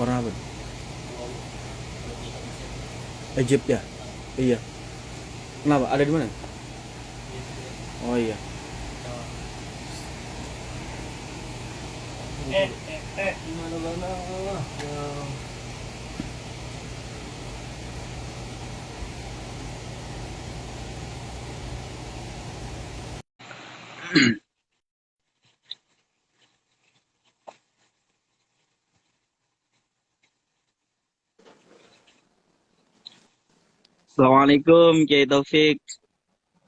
Orang apa? Egypt ya? Iya. Kenapa? Ada di mana? Oh iya. Gimana mana? Assalamualaikum Kiai Taufik.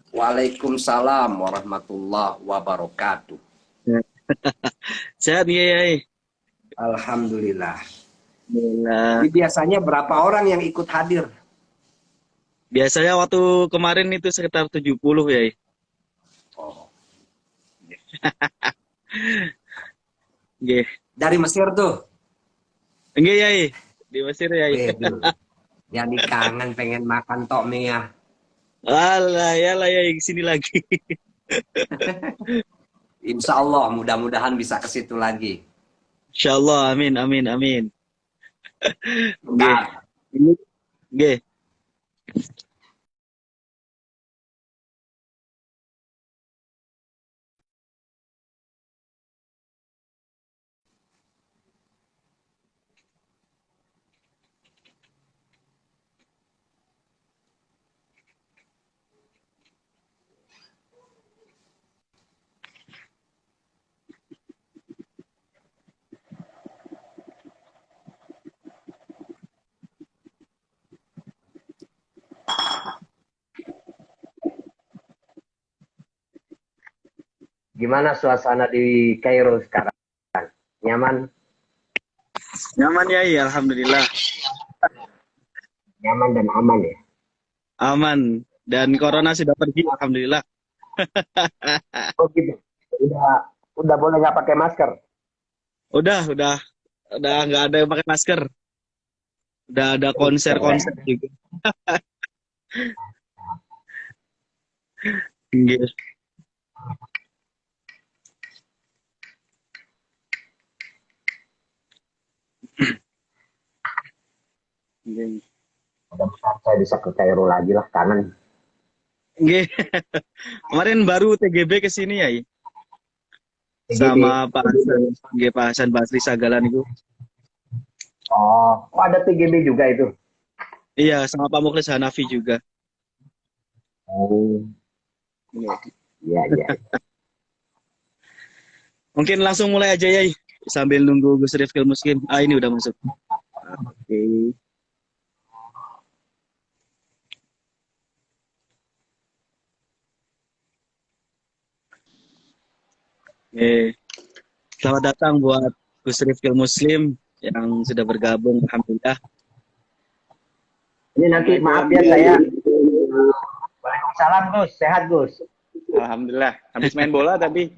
Waalaikumsalam warahmatullahi wabarakatuh. Sehat Kiai? Alhamdulillah. Alhamdulillah. Jadi biasanya berapa orang yang ikut hadir? Biasanya waktu kemarin itu sekitar 70 ya. Oh, Nggih. dari Mesir tuh. Nggih Yai. Di Mesir Yai. Waduh, jadi kangen pengen makan tokmiyah. Alah ya lah Yai sini lagi. Insya Allah mudah-mudahan bisa ke situ lagi. Insyaallah amin amin amin. Nggih. Bentar. Nggih. Gimana suasana di Kairo sekarang? Nyaman? Nyaman Yai, alhamdulillah. Nyaman dan aman ya? Aman dan corona sudah pergi alhamdulillah. Oh gitu. Udah boleh nggak pakai masker? Udah nggak ada yang pakai masker. Udah ada konser-konser juga. Nggih. Nggih. Mudah-mudahan saya bisa ke Kairo lagi lah, kangen. Nggih. Kemarin baru TGB ke sini ya, TGB. sama Pak Hasan, nggih Pak Hasan Basri Sagalan itu. Oh, ada TGB juga itu. Iya, sama Pak Mukhlis Hanafi juga. Oh, Nggih. iya iya. Mungkin langsung mulai aja ya, sambil nunggu Gus Rifkil Muslim. Ah, ini udah masuk. Oke. Selamat datang buat Gus Rifkil Muslim yang sudah bergabung, alhamdulillah. Ini nanti maaf ya saya. Waalaikumsalam Gus, sehat Gus. Alhamdulillah, habis main bola tapi.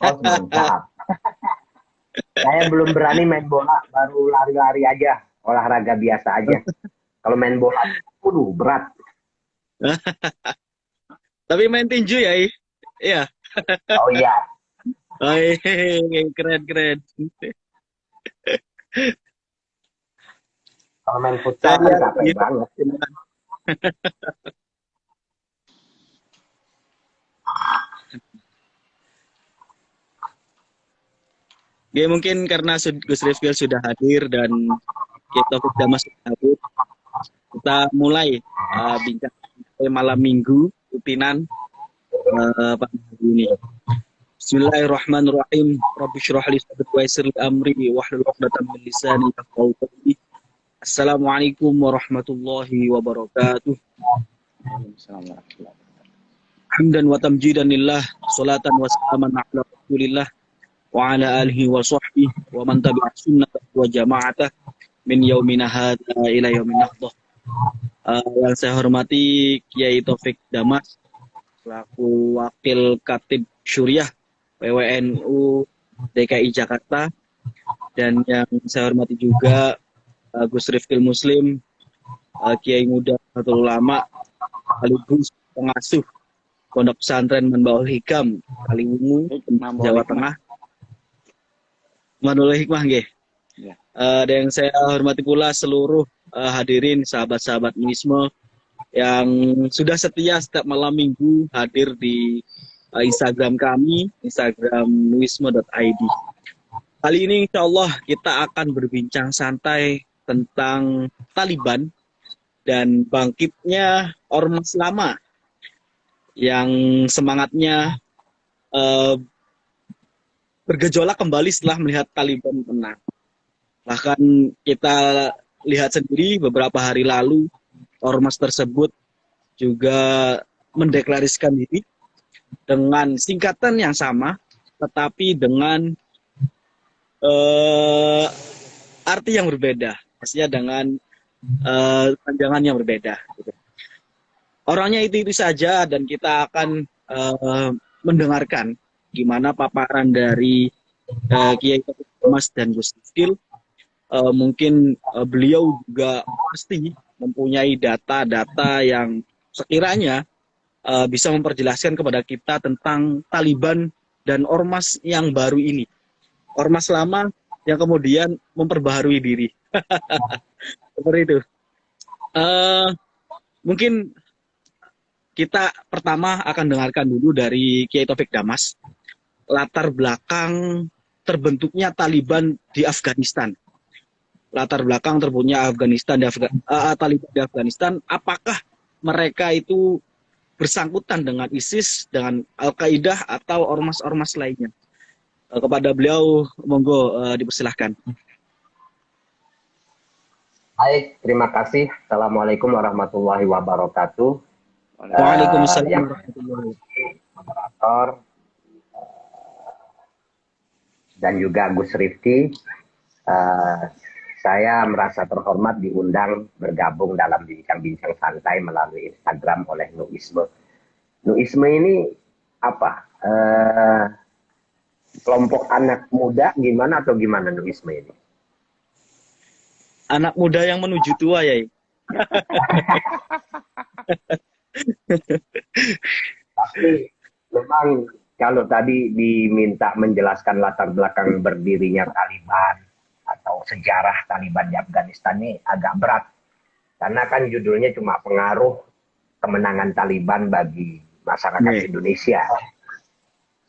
Oh mantap. Saya belum berani main bola, baru lari-lari aja, olahraga biasa aja. Kalau main bola, berat. Tapi main tinju ya, iya. Oh iya. Oh, keren. Kalau main futsal kan capek Iya. banget. Ya mungkin karena Gus Rifkil sudah hadir dan kita sudah masuk hadir, kita mulai bincang malam minggu rutinan pada hari ini. Bismillahirrahmanirrahim. Rabbi syrah li sadri wa yassir li amri wahlul 'uqdatam min lisani yafqahu qawli. Assalamualaikum warahmatullahi wabarakatuh. Hamdan wa tamjidan lillah, salatan wa salaman ala Rasulillah wa ala alihi wa sahbihi wa man tabi'a sunnatahu wa jama'atah min yaumina hadza ila yaumin nahdah. Yang saya hormati Kiai Taufik Damas selaku Wakil Khatib Syuriah PWNU DKI Jakarta, dan yang saya hormati juga Gus Rifkil Muslim, Kiai Muda Nahdlatul Ulama sekaligus pengasuh Pondok Pesantren Manbaul Hikam Kaliwungu, Jawa Tengah. Manula Hikmah nggih. Ya. Dan saya hormati pula seluruh hadirin sahabat-sahabat Nuisme yang sudah setia setiap malam minggu hadir di Instagram kami, Instagram nuisme.id. Kali ini insya Allah kita akan berbincang santai tentang Taliban dan bangkitnya Ormas lama yang semangatnya eh, bergejolak kembali setelah melihat Taliban menang. Bahkan kita lihat sendiri beberapa hari lalu Ormas tersebut juga mendeklarasikan diri dengan singkatan yang sama, tetapi dengan arti yang berbeda, maksudnya dengan panjangan yang berbeda. Gitu. Orangnya itu saja, dan kita akan mendengarkan gimana paparan dari Kiai Mas dan Gus Tifil. Mungkin beliau juga pasti mempunyai data-data yang sekiranya bisa memperjelaskan kepada kita tentang Taliban dan ormas yang baru ini. Ormas lama yang kemudian memperbaharui diri. Seperti itu. Mungkin kita pertama akan dengarkan dulu dari Kiai Taufik Damas latar belakang terbentuknya Taliban di Afghanistan. Latar belakang terbentuknya Taliban di Afghanistan, apakah mereka itu bersangkutan dengan ISIS, dengan Al-Qaeda atau ormas-ormas lainnya? Kepada beliau, monggo dipersilahkan. Baik, terima kasih. Assalamualaikum warahmatullahi wabarakatuh. Waalaikumsalam warahmatullahi wabarakatuh. Dan juga Gus Rifki. Saya merasa terhormat diundang bergabung dalam bincang-bincang santai melalui Instagram oleh Nuisme. Nuisme ini apa? Kelompok anak muda gimana atau gimana Nuisme ini? Anak muda yang menuju tua, ya. Tapi memang kalau tadi diminta menjelaskan latar belakang berdirinya Taliban atau sejarah Taliban di Afghanistan ini agak berat. Karena kan judulnya cuma pengaruh kemenangan Taliban bagi masyarakat Indonesia.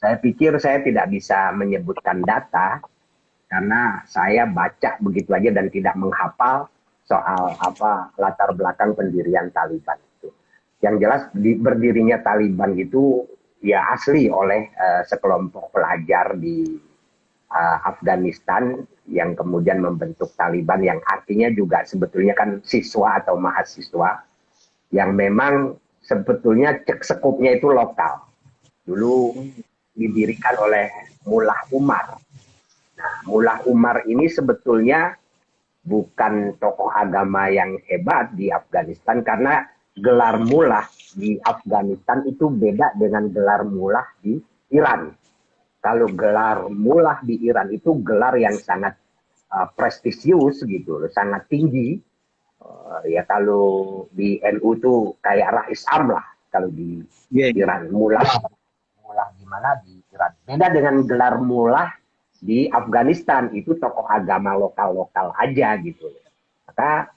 Saya pikir saya tidak bisa menyebutkan data karena saya baca begitu aja dan tidak menghafal soal apa latar belakang pendirian Taliban itu. Yang jelas berdirinya Taliban itu ya asli oleh sekelompok pelajar di Afghanistan yang kemudian membentuk Taliban, yang artinya juga sebetulnya kan siswa atau mahasiswa yang memang sebetulnya sekupnya itu lokal. Dulu didirikan oleh Mullah Umar. Nah, Mullah Umar ini sebetulnya bukan tokoh agama yang hebat di Afghanistan karena gelar mullah di Afghanistan itu beda dengan gelar mullah di Iran. Kalau gelar mullah di Iran itu gelar yang sangat prestisius gitu, sangat tinggi. Ya kalau di NU tuh kayak Rais Am lah kalau di Iran. Mullah gimana di Iran. Beda dengan gelar mullah di Afghanistan, itu tokoh agama lokal-lokal aja gitu. Maka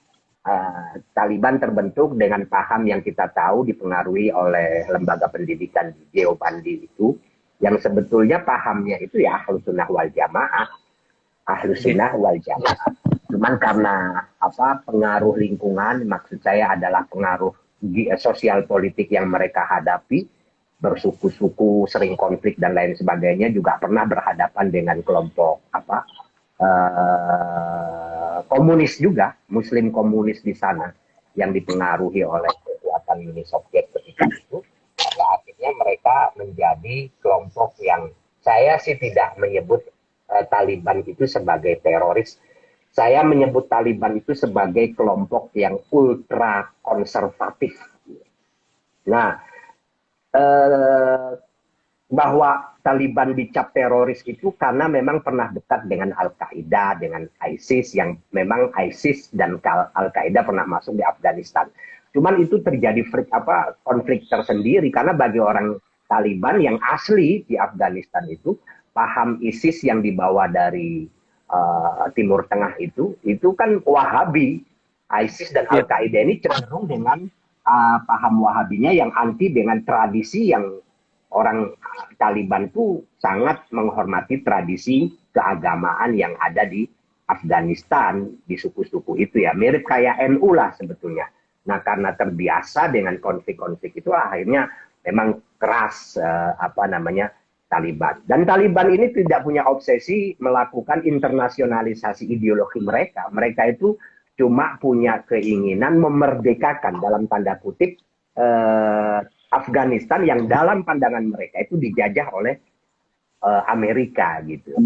Taliban terbentuk dengan paham yang kita tahu dipengaruhi oleh lembaga pendidikan di Deobandi itu, yang sebetulnya pahamnya itu ya Ahlus Sunnah wal Jamaah. Ahlus Sunnah wal Jamaah. Cuman karena apa pengaruh lingkungan, maksud saya adalah pengaruh sosial politik yang mereka hadapi, bersuku-suku, sering konflik dan lain sebagainya, juga pernah berhadapan dengan kelompok apa komunis juga, Muslim komunis di sana yang dipengaruhi oleh kekuatan Uni Soviet ketika itu. Akhirnya mereka menjadi kelompok yang saya sih tidak menyebut Taliban itu sebagai teroris. Saya menyebut Taliban itu sebagai kelompok yang ultra konservatif. Nah, bahwa Taliban dicap teroris itu karena memang pernah dekat dengan Al-Qaeda, dengan ISIS, yang memang ISIS dan Al-Qaeda pernah masuk di Afghanistan. Cuman itu terjadi konflik tersendiri karena bagi orang Taliban yang asli di Afghanistan itu, paham ISIS yang dibawa dari Timur Tengah itu kan Wahabi. ISIS dan Al-Qaeda ini cenderung dengan paham Wahabinya yang anti dengan tradisi yang orang Taliban itu sangat menghormati tradisi keagamaan yang ada di Afghanistan, di suku-suku itu ya. Mirip kayak NU lah sebetulnya. Nah, karena terbiasa dengan konflik-konflik itu akhirnya memang keras Taliban. Dan Taliban ini tidak punya obsesi melakukan internasionalisasi ideologi mereka. Mereka itu cuma punya keinginan memerdekakan dalam tanda kutip Afghanistan yang dalam pandangan mereka itu dijajah oleh Amerika gitu.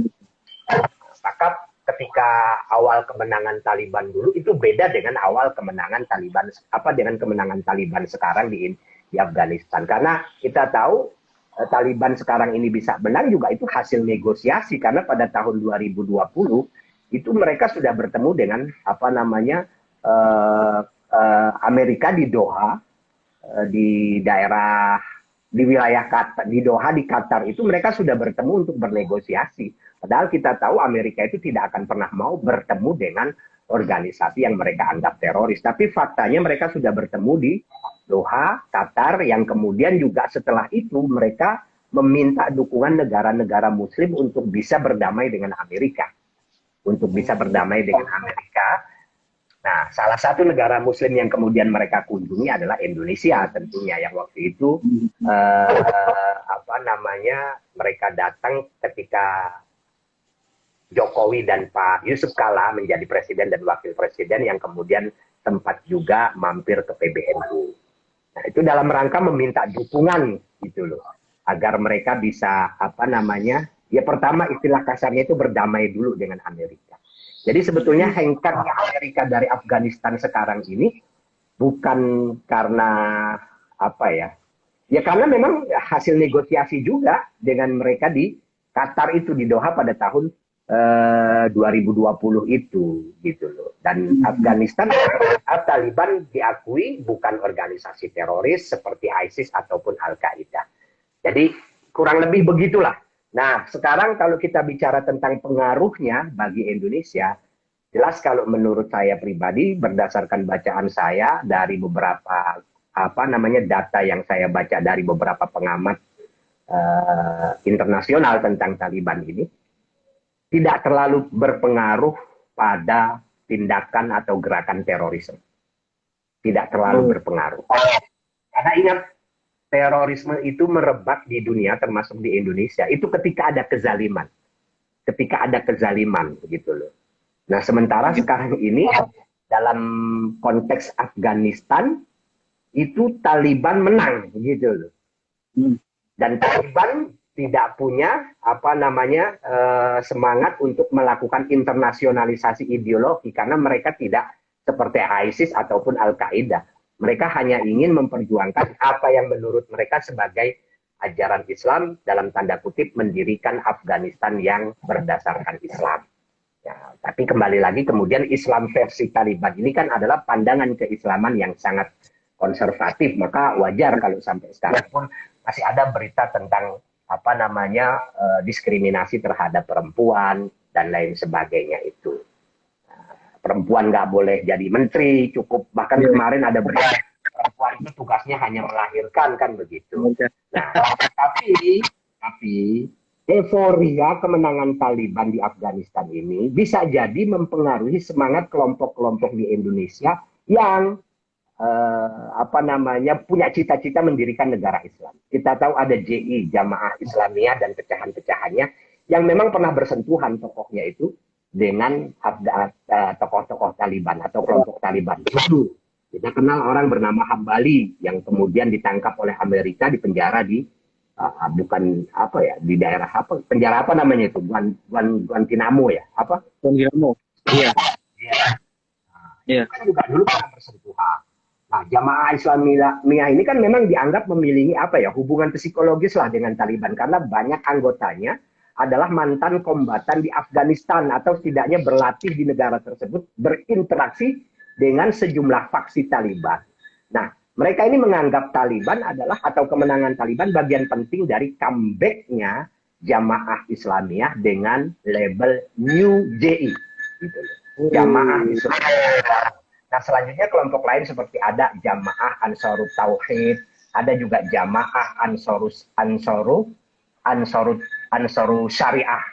Maka ketika awal kemenangan Taliban dulu itu beda dengan awal kemenangan Taliban dengan kemenangan Taliban sekarang di Afghanistan. Karena kita tahu Taliban sekarang ini bisa menang juga itu hasil negosiasi, karena pada tahun 2020 itu mereka sudah bertemu dengan Amerika di Doha, di wilayah Qatar, di Doha di Qatar itu mereka sudah bertemu untuk bernegosiasi. Padahal kita tahu Amerika itu tidak akan pernah mau bertemu dengan organisasi yang mereka anggap teroris. Tapi faktanya mereka sudah bertemu di Doha, Qatar, yang kemudian juga setelah itu mereka meminta dukungan negara-negara Muslim untuk bisa berdamai dengan Amerika. Nah, salah satu negara Muslim yang kemudian mereka kunjungi adalah Indonesia tentunya, yang waktu itu mereka datang ketika Jokowi dan Pak Yusuf Kala menjadi presiden dan wakil presiden, yang kemudian sempat juga mampir ke PBNU. Nah, itu dalam rangka meminta dukungan gitu loh, agar mereka bisa pertama istilah kasarnya itu berdamai dulu dengan Amerika. Jadi sebetulnya hengkangnya Amerika dari Afghanistan sekarang ini bukan karena karena memang hasil negosiasi juga dengan mereka di Qatar itu, di Doha pada tahun 2020 itu gitu loh. Dan Afghanistan, Taliban diakui bukan organisasi teroris seperti ISIS ataupun Al-Qaeda. Jadi kurang lebih begitulah. Nah, sekarang kalau kita bicara tentang pengaruhnya bagi Indonesia, jelas kalau menurut saya pribadi, berdasarkan bacaan saya dari beberapa data yang saya baca dari beberapa pengamat internasional tentang Taliban ini, tidak terlalu berpengaruh pada tindakan atau gerakan terorisme. Tidak terlalu berpengaruh. Karena ingat, terorisme itu merebak di dunia, termasuk di Indonesia, itu ketika ada kezaliman. Ketika ada kezaliman, begitu loh. Nah, sementara sekarang ini, dalam konteks Afghanistan, itu Taliban menang, gitu loh. Dan Taliban tidak punya semangat untuk melakukan internasionalisasi ideologi, karena mereka tidak seperti ISIS ataupun Al-Qaeda. Mereka hanya ingin memperjuangkan apa yang menurut mereka sebagai ajaran Islam, dalam tanda kutip mendirikan Afghanistan yang berdasarkan Islam. Ya, tapi kembali lagi kemudian Islam versi Taliban ini kan adalah pandangan keislaman yang sangat konservatif, maka wajar kalau sampai sekarang pun masih ada berita tentang diskriminasi terhadap perempuan dan lain sebagainya itu. Perempuan nggak boleh jadi menteri, cukup bahkan kemarin ada berita perempuan itu tugasnya hanya melahirkan, kan begitu. Nah, tapi euforia kemenangan Taliban di Afghanistan ini bisa jadi mempengaruhi semangat kelompok-kelompok di Indonesia yang punya cita-cita mendirikan negara Islam. Kita tahu ada JI, Jamaah Islamiyah, dan pecahan-pecahannya yang memang pernah bersentuhan tokohnya itu dengan tokoh-tokoh Taliban atau kelompok Taliban. Dulu kita kenal orang bernama Hambali yang kemudian ditangkap oleh Amerika, dipenjara di di daerah penjara namanya itu, Guantanamo ya, Guantanamo. Iya. Iya. Kan juga dulu pernah bersentuhan. Nah, Jamaah Islamiyah ini kan memang dianggap memiliki hubungan psikologis lah dengan Taliban, karena banyak anggotanya adalah mantan kombatan di Afghanistan atau setidaknya berlatih di negara tersebut, berinteraksi dengan sejumlah faksi Taliban. Nah, mereka ini menganggap Taliban adalah, atau kemenangan Taliban bagian penting dari comeback-nya Jamaah Islamiyah dengan label New JI gitu loh. Jamaah Islamiyah. Nah, selanjutnya kelompok lain seperti ada Jamaah Ansarut Tauhid, ada juga Jamaah Ansaru Syariah.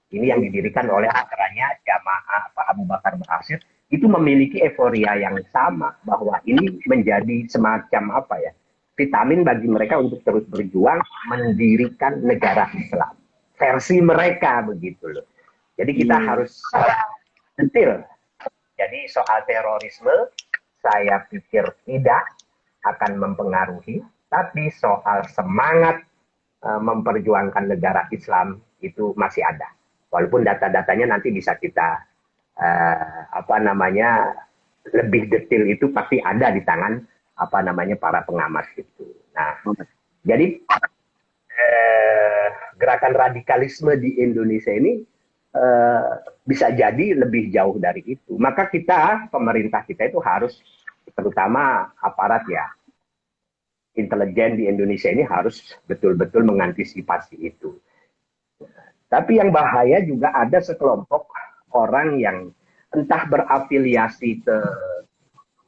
Ini yang didirikan oleh antaranya Jamaah Pak Abu Bakar Basir. Itu memiliki euforia yang sama bahwa ini menjadi semacam apa ya, vitamin bagi mereka untuk terus berjuang mendirikan negara Islam versi mereka begitu loh. Jadi kita harus detail. Jadi soal terorisme saya pikir tidak akan mempengaruhi, tapi soal semangat memperjuangkan negara Islam itu masih ada. Walaupun data-datanya nanti bisa kita lebih detail, itu pasti ada di tangan para pengamat itu. Nah, jadi gerakan radikalisme di Indonesia ini bisa jadi lebih jauh dari itu. Maka pemerintah kita itu harus, terutama aparat ya, intelijen di Indonesia ini harus betul-betul mengantisipasi itu. Tapi yang bahaya juga ada sekelompok orang yang entah berafiliasi ke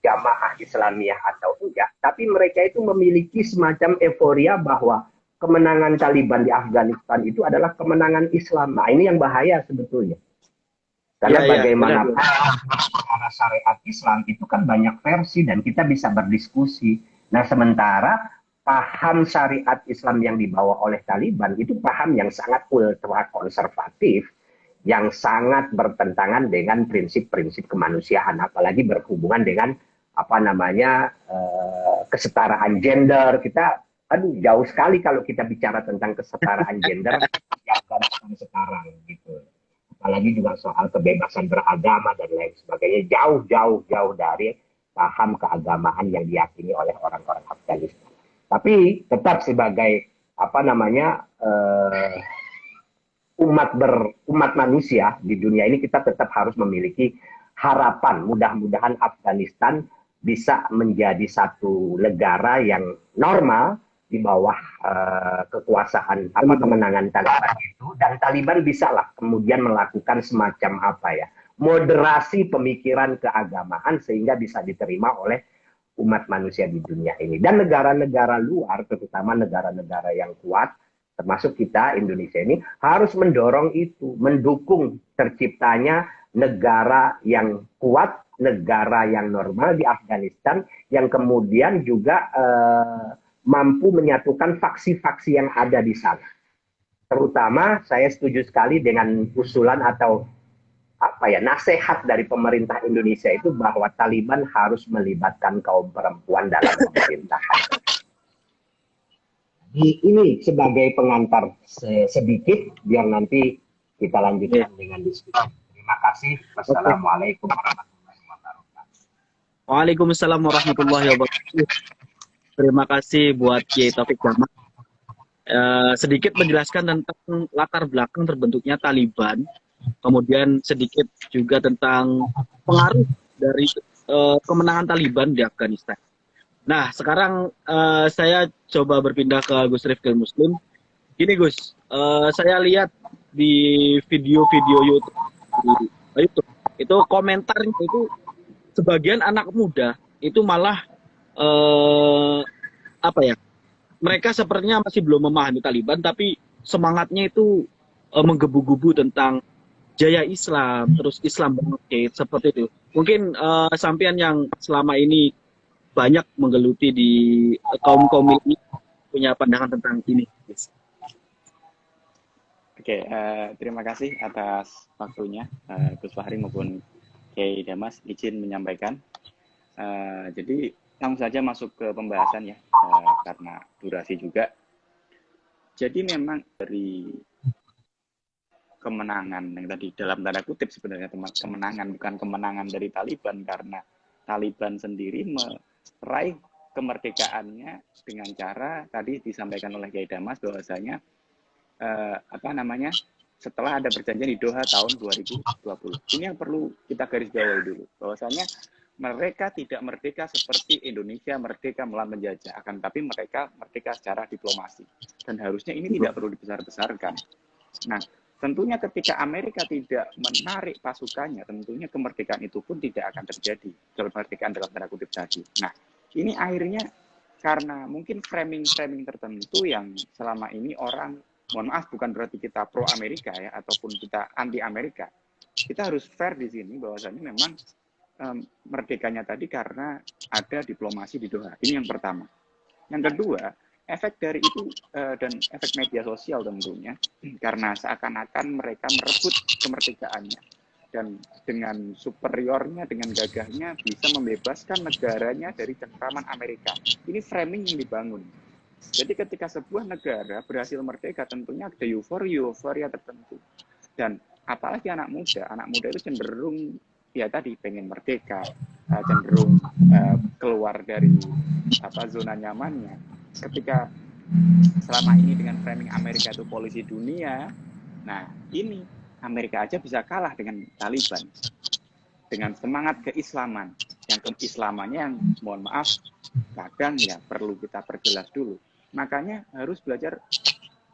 Jamaah Islamiyah atau enggak, tapi mereka itu memiliki semacam euforia bahwa kemenangan Taliban di Afghanistan itu adalah kemenangan Islam. Nah, ini yang bahaya sebetulnya. Karena bagaimanapun secara syariat Islam itu kan banyak versi dan kita bisa berdiskusi. Nah, sementara paham syariat Islam yang dibawa oleh Taliban itu paham yang sangat ultra konservatif, yang sangat bertentangan dengan prinsip-prinsip kemanusiaan, apalagi berhubungan dengan kesetaraan gender. Kita jauh sekali kalau kita bicara tentang kesetaraan gender yang sekarang gitu. Apalagi juga soal kebebasan beragama dan lain sebagainya, jauh dari paham keagamaan yang diyakini oleh orang-orang Afghanistan. Tapi tetap sebagai umat manusia di dunia ini, kita tetap harus memiliki harapan. Mudah-mudahan Afghanistan bisa menjadi satu negara yang normal di bawah kekuasaan kemenangan Taliban itu, dan Taliban bisa lah kemudian melakukan semacam moderasi pemikiran keagamaan sehingga bisa diterima oleh umat manusia di dunia ini. Dan negara-negara luar, terutama negara-negara yang kuat, termasuk kita Indonesia ini, harus mendorong itu, mendukung terciptanya negara yang kuat, negara yang normal di Afghanistan, yang kemudian juga mampu menyatukan faksi-faksi yang ada di sana. Terutama saya setuju sekali dengan usulan atau nasihat dari pemerintah Indonesia itu bahwa Taliban harus melibatkan kaum perempuan dalam pemerintahan. Ini sebagai pengantar sedikit, biar nanti kita lanjutkan dengan diskusi. Terima kasih. Wassalamualaikum warahmatullahi wabarakatuh. Waalaikumsalam warahmatullahi wabarakatuh. Terima kasih buat Kiai Taufik Jamal. Sedikit menjelaskan tentang latar belakang terbentuknya Taliban, kemudian sedikit juga tentang pengaruh dari kemenangan Taliban di Afghanistan. Nah, sekarang saya coba berpindah ke Gus Rifkil Muslim. Gini Gus, saya lihat di video-video YouTube, itu komentarnya itu sebagian anak muda itu malah mereka sepertinya masih belum memahami Taliban, tapi semangatnya itu menggebu-gebu tentang jaya Islam, terus Islam bangkit, seperti itu. Mungkin sampean yang selama ini banyak menggeluti di kaum-kaum ini punya pandangan tentang ini. Oke, terima kasih atas waktunya, Gus Fahri maupun Kiai Damas, izin menyampaikan. Jadi langsung saja masuk ke pembahasan ya, karena durasi juga. Jadi memang dari kemenangan yang tadi dalam tanda kutip sebenarnya kemenangan, bukan kemenangan dari Taliban, karena Taliban sendiri meraih kemerdekaannya dengan cara tadi disampaikan oleh Kiai Damas bahwasanya setelah ada perjanjian di Doha tahun 2020. Ini yang perlu kita garis bawahi dulu, bahwasanya mereka tidak merdeka seperti Indonesia merdeka melawan penjajah, akan tapi mereka merdeka secara diplomasi. Dan harusnya ini tidak perlu dibesar-besarkan. Nah, tentunya ketika Amerika tidak menarik pasukannya, tentunya kemerdekaan itu pun tidak akan terjadi. Kemerdekaan dalam tanda kutip tadi. Nah, ini akhirnya karena mungkin framing-framing tertentu yang selama ini orang, mohon maaf bukan berarti kita pro Amerika ya, ataupun kita anti Amerika. Kita harus fair di sini bahwasanya memang merdekanya tadi karena ada diplomasi di Doha. Ini yang pertama. Yang kedua, efek dari itu dan efek media sosial tentunya, karena seakan-akan mereka merebut kemerdekaannya. Dan dengan superiornya, dengan gagahnya, bisa membebaskan negaranya dari cengkraman Amerika. Ini framing yang dibangun. Jadi ketika sebuah negara berhasil merdeka, tentunya ada euforia tertentu. Dan apalagi anak muda itu cenderung ya tadi pengen merdeka, cenderung keluar dari zona nyamannya. Ketika selama ini dengan framing Amerika itu polisi dunia, nah ini Amerika aja bisa kalah dengan Taliban dengan semangat keislaman, yang keislamannya yang mohon maaf kadang ya perlu kita perjelas dulu. Makanya harus belajar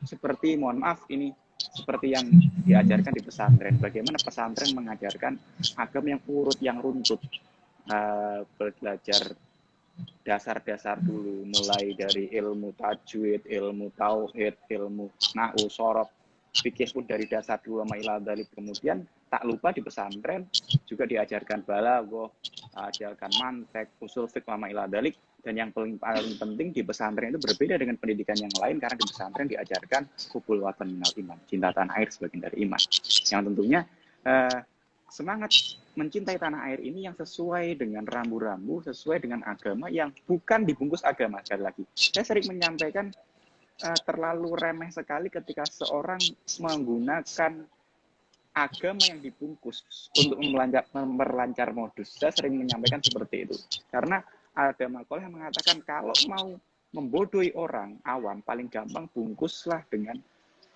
seperti mohon maaf ini seperti yang diajarkan di pesantren. Bagaimana pesantren mengajarkan agama yang urut, yang runtut, belajar dasar-dasar dulu, mulai dari ilmu tajwid, ilmu tauhid, ilmu nahwu, shorof, fikih pun dari dasar dulu sama ila dzalik. Kemudian tak lupa di pesantren juga diajarkan balaghah, ajarkan mantek, usul fiqh sama ila dzalik. Dan yang paling penting di pesantren itu berbeda dengan pendidikan yang lain, karena di pesantren diajarkan hubul watan minal iman, cinta tanah air sebagian dari iman. Yang tentunya semangat mencintai tanah air ini yang sesuai dengan rambu-rambu, sesuai dengan agama yang bukan dibungkus agama. Sekali lagi, saya sering menyampaikan terlalu remeh sekali ketika seorang menggunakan agama yang dibungkus untuk memperlancar modus. Saya sering menyampaikan seperti itu. Karena ada makalah yang mengatakan kalau mau membodohi orang awam, paling gampang bungkuslah dengan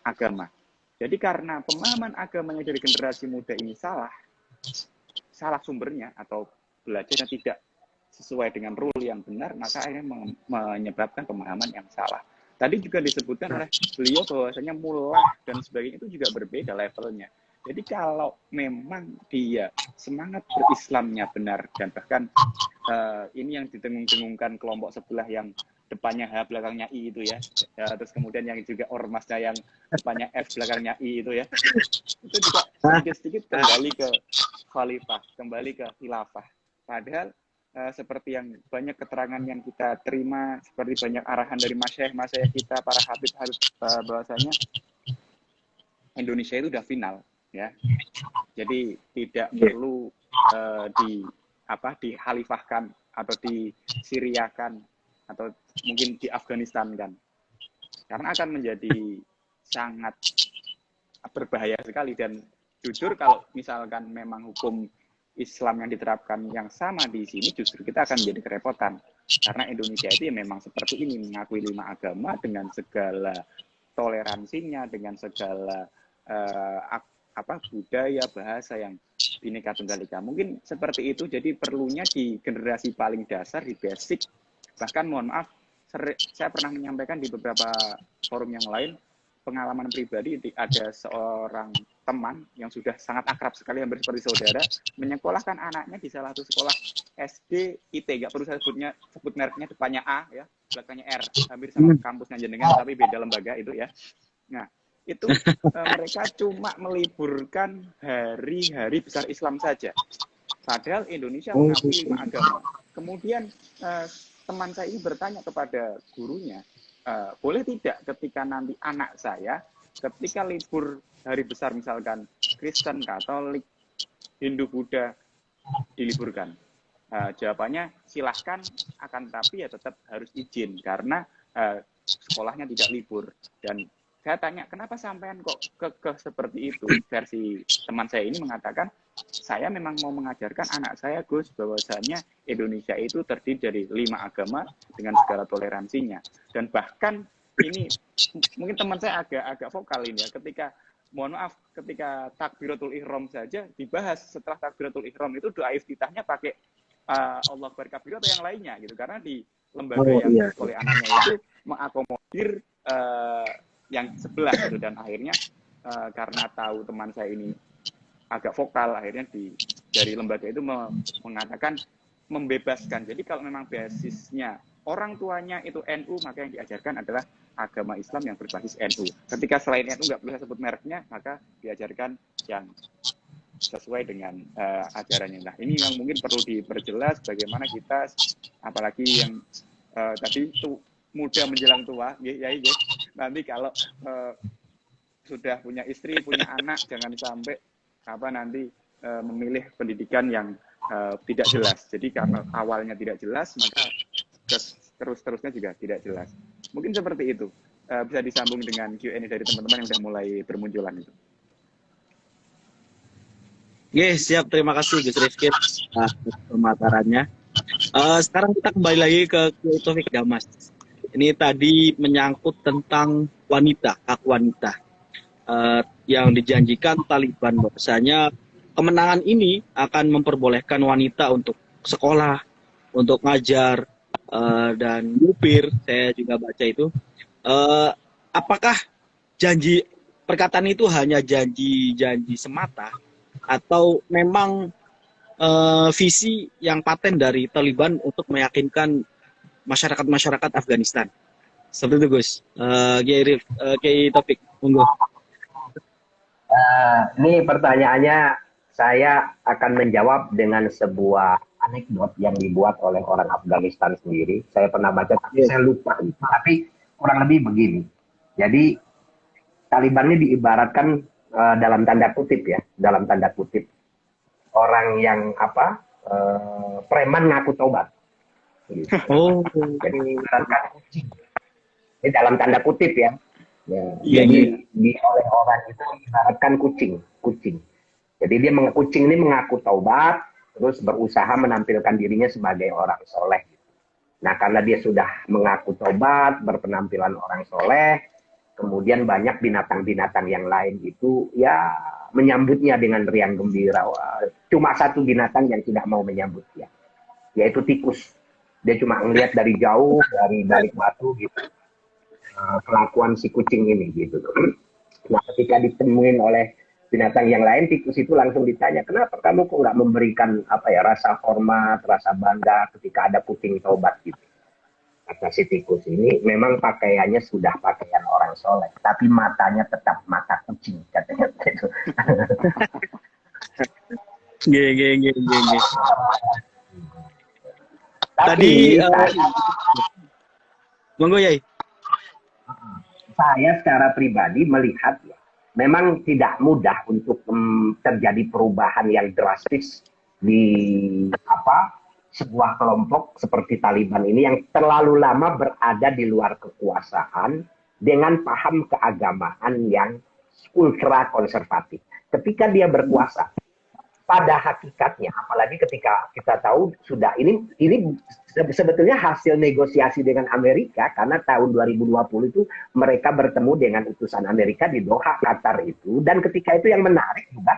agama. Jadi karena pemahaman agamanya dari generasi muda ini salah sumbernya atau belajarnya tidak sesuai dengan rule yang benar, maka akhirnya menyebabkan pemahaman yang salah. Tadi juga disebutkan oleh beliau bahwasanya mullah dan sebagainya itu juga berbeda levelnya. Jadi kalau memang dia semangat berislamnya benar, dan bahkan ini yang didengung-dengungkan kelompok sebelah yang depannya H belakangnya I itu ya, terus kemudian yang juga ormasnya yang depannya F belakangnya I itu ya, itu juga sedikit-sedikit kembali ke khalifah, kembali ke khilafah. Padahal seperti yang banyak keterangan yang kita terima, seperti banyak arahan dari masyayikh kita, para habib bahwasanya Indonesia itu udah final ya. Jadi tidak perlu dihalifahkan atau disiriakan atau mungkin di Afghanistan kan. Karena akan menjadi sangat berbahaya sekali. Dan jujur kalau misalkan memang hukum Islam yang diterapkan yang sama di sini, justru kita akan menjadi kerepotan. Karena Indonesia itu ya memang seperti ini, mengakui 5 agama dengan segala toleransinya, dengan segala budaya, bahasa yang Bhinneka Tunggal Ika. Mungkin seperti itu. Jadi perlunya di generasi paling dasar, di basic. Bahkan mohon maaf, saya pernah menyampaikan di beberapa forum yang lain, pengalaman pribadi, ada seorang teman yang sudah sangat akrab sekali, hampir seperti saudara, menyekolahkan anaknya di salah satu sekolah SD IT, nggak perlu saya sebut mereknya, depannya A ya, belakangnya R, hampir sama kampusnya jenengan tapi beda lembaga itu ya. Nah itu mereka cuma meliburkan hari-hari besar Islam saja, padahal Indonesia mengakui 5 agama. Kemudian teman saya ini bertanya kepada gurunya, boleh tidak ketika nanti anak saya ketika libur hari besar misalkan Kristen, Katolik, Hindu, Buddha diliburkan? Jawabannya silahkan, akan tapi ya tetap harus izin karena sekolahnya tidak libur. Dan saya tanya, kenapa sampean kok kekeh seperti itu? Versi teman saya ini mengatakan, saya memang mau mengajarkan anak saya, Gus, bahwasanya Indonesia itu terdiri dari 5 agama dengan segala toleransinya. Dan bahkan ini mungkin teman saya agak vokal ini ya, ketika mohon maaf, ketika takbiratul ihram saja dibahas, setelah takbiratul ihram itu doa iftitahnya pakai Allah Akbar kabir atau yang lainnya gitu, karena di lembaga yang oleh anaknya itu mengakomodir yang sebelah gitu. Dan akhirnya karena tahu teman saya ini agak vokal, akhirnya dari lembaga itu mengatakan membebaskan. Jadi kalau memang basisnya orang tuanya itu NU, maka yang diajarkan adalah agama Islam yang berbasis NU. Ketika selain NU nggak boleh sebut mereknya, maka diajarkan yang sesuai dengan ajarannya. Nah, ini yang mungkin perlu diperjelas bagaimana kita, apalagi yang tadi itu muda menjelang tua, ya, nanti kalau sudah punya istri, punya anak, jangan sampai nanti memilih pendidikan yang tidak jelas. Jadi karena awalnya tidak jelas, maka terus-terusnya juga tidak jelas. Mungkin seperti itu. Bisa disambung dengan Q&A dari teman-teman yang sudah mulai bermunculan itu. Siap. Terima kasih Gus Rifki pemaparannya. Sekarang kita kembali lagi ke Taufik Damas. Ini tadi menyangkut tentang wanita, hak wanita. Yang dijanjikan Taliban bahwasanya kemenangan ini akan memperbolehkan wanita untuk sekolah, untuk ngajar, dan nyupir. Saya juga baca itu. Apakah janji perkataan itu hanya janji semata atau memang visi yang paten dari Taliban untuk meyakinkan masyarakat Afghanistan? Seperti itu Gus. Kiai Taufik, monggo. Ini pertanyaannya saya akan menjawab dengan sebuah anekdot yang dibuat oleh orang Afghanistan sendiri. Saya pernah baca, tapi saya lupa. Tapi kurang lebih begini. Jadi Taliban ini diibaratkan dalam tanda kutip ya, dalam tanda kutip orang yang preman ngaku tobat. Gitu. Oh. Jadi diibaratkan kucing. Ini dalam tanda kutip ya. Jadi oleh orang itu ibaratkan kucing. Jadi dia kucing ini mengaku taubat, terus berusaha menampilkan dirinya sebagai orang soleh. Nah, karena dia sudah mengaku taubat, berpenampilan orang soleh, kemudian banyak binatang-binatang yang lain itu ya menyambutnya dengan riang gembira. Cuma satu binatang yang tidak mau menyambut dia, yaitu tikus. Dia cuma ngelihat dari jauh, dari balik batu gitu. Kelakuan si kucing ini gitu. Nah, ketika ditemuin oleh binatang yang lain, tikus itu langsung ditanya, kenapa kamu kok nggak memberikan rasa hormat, rasa bangga ketika ada kucing taubat gitu. Kata si tikus ini, memang pakaiannya sudah pakaian orang soleh, tapi matanya tetap mata kucing, katanya gitu. Tadi monggo Yai. Saya secara pribadi melihat ya, memang tidak mudah untuk terjadi perubahan yang drastis di sebuah kelompok seperti Taliban ini yang terlalu lama berada di luar kekuasaan dengan paham keagamaan yang ultra konservatif. Ketika dia berkuasa, pada hakikatnya, apalagi ketika kita tahu sudah ini sebetulnya hasil negosiasi dengan Amerika, karena tahun 2020 itu mereka bertemu dengan utusan Amerika di Doha, Qatar itu, dan ketika itu yang menarik juga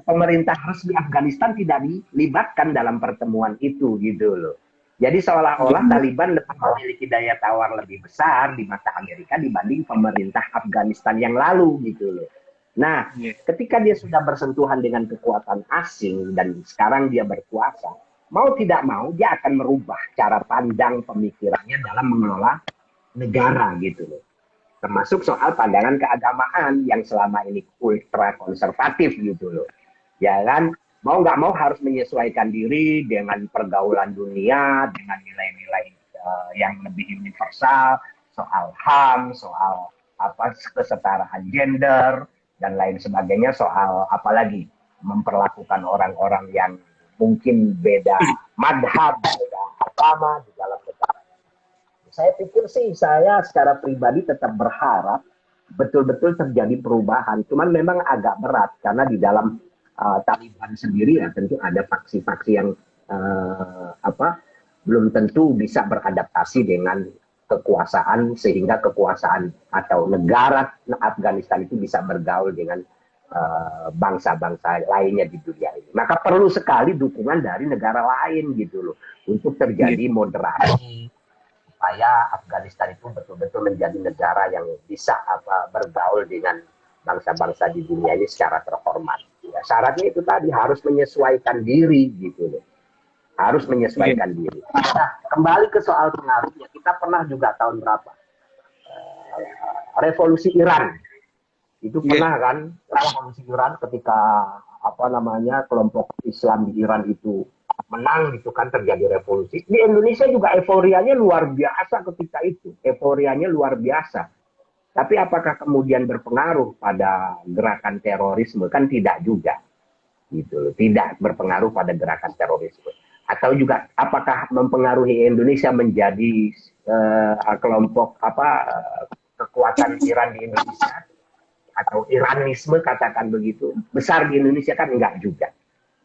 pemerintah resmi Afghanistan tidak dilibatkan dalam pertemuan itu gitu loh. Jadi seolah-olah Taliban memiliki daya tawar lebih besar di mata Amerika dibanding pemerintah Afghanistan yang lalu gitu loh. Nah, ketika dia sudah bersentuhan dengan kekuatan asing dan sekarang dia berkuasa, mau tidak mau dia akan merubah cara pandang pemikirannya dalam mengelola negara gitu loh. Termasuk soal pandangan keagamaan yang selama ini ultra konservatif gitu loh. Ya kan, mau nggak mau harus menyesuaikan diri dengan pergaulan dunia, dengan nilai-nilai yang lebih universal, soal HAM, soal kesetaraan gender, dan lain sebagainya, soal apalagi memperlakukan orang-orang yang mungkin beda madhab, beda agama di dalam negara. Saya pikir sih, saya secara pribadi tetap berharap betul-betul terjadi perubahan. Cuman memang agak berat karena di dalam Taliban sendiri ya tentu ada faksi-faksi yang belum tentu bisa beradaptasi dengan kekuasaan sehingga kekuasaan atau negara Afghanistan itu bisa bergaul dengan bangsa-bangsa lainnya di dunia ini. Maka perlu sekali dukungan dari negara lain gitu loh untuk terjadi moderasi supaya Afghanistan itu betul-betul menjadi negara yang bisa bergaul dengan bangsa-bangsa di dunia ini secara terhormat. Ya, syaratnya itu tadi harus menyesuaikan diri gitu loh. Harus menyesuaikan diri. Nah, kembali ke soal pengaruhnya, kita pernah juga tahun berapa? Revolusi Iran. Itu pernah kan revolusi Iran ketika kelompok Islam di Iran itu menang gitu kan, terjadi revolusi. Di Indonesia juga euforianya luar biasa ketika itu. Euforianya luar biasa. Tapi apakah kemudian berpengaruh pada gerakan terorisme? Kan tidak juga. Gitu loh. Tidak berpengaruh pada gerakan terorisme. Atau juga apakah mempengaruhi Indonesia menjadi kelompok kekuatan Iran di Indonesia? Atau Iranisme katakan begitu, besar di Indonesia kan enggak juga.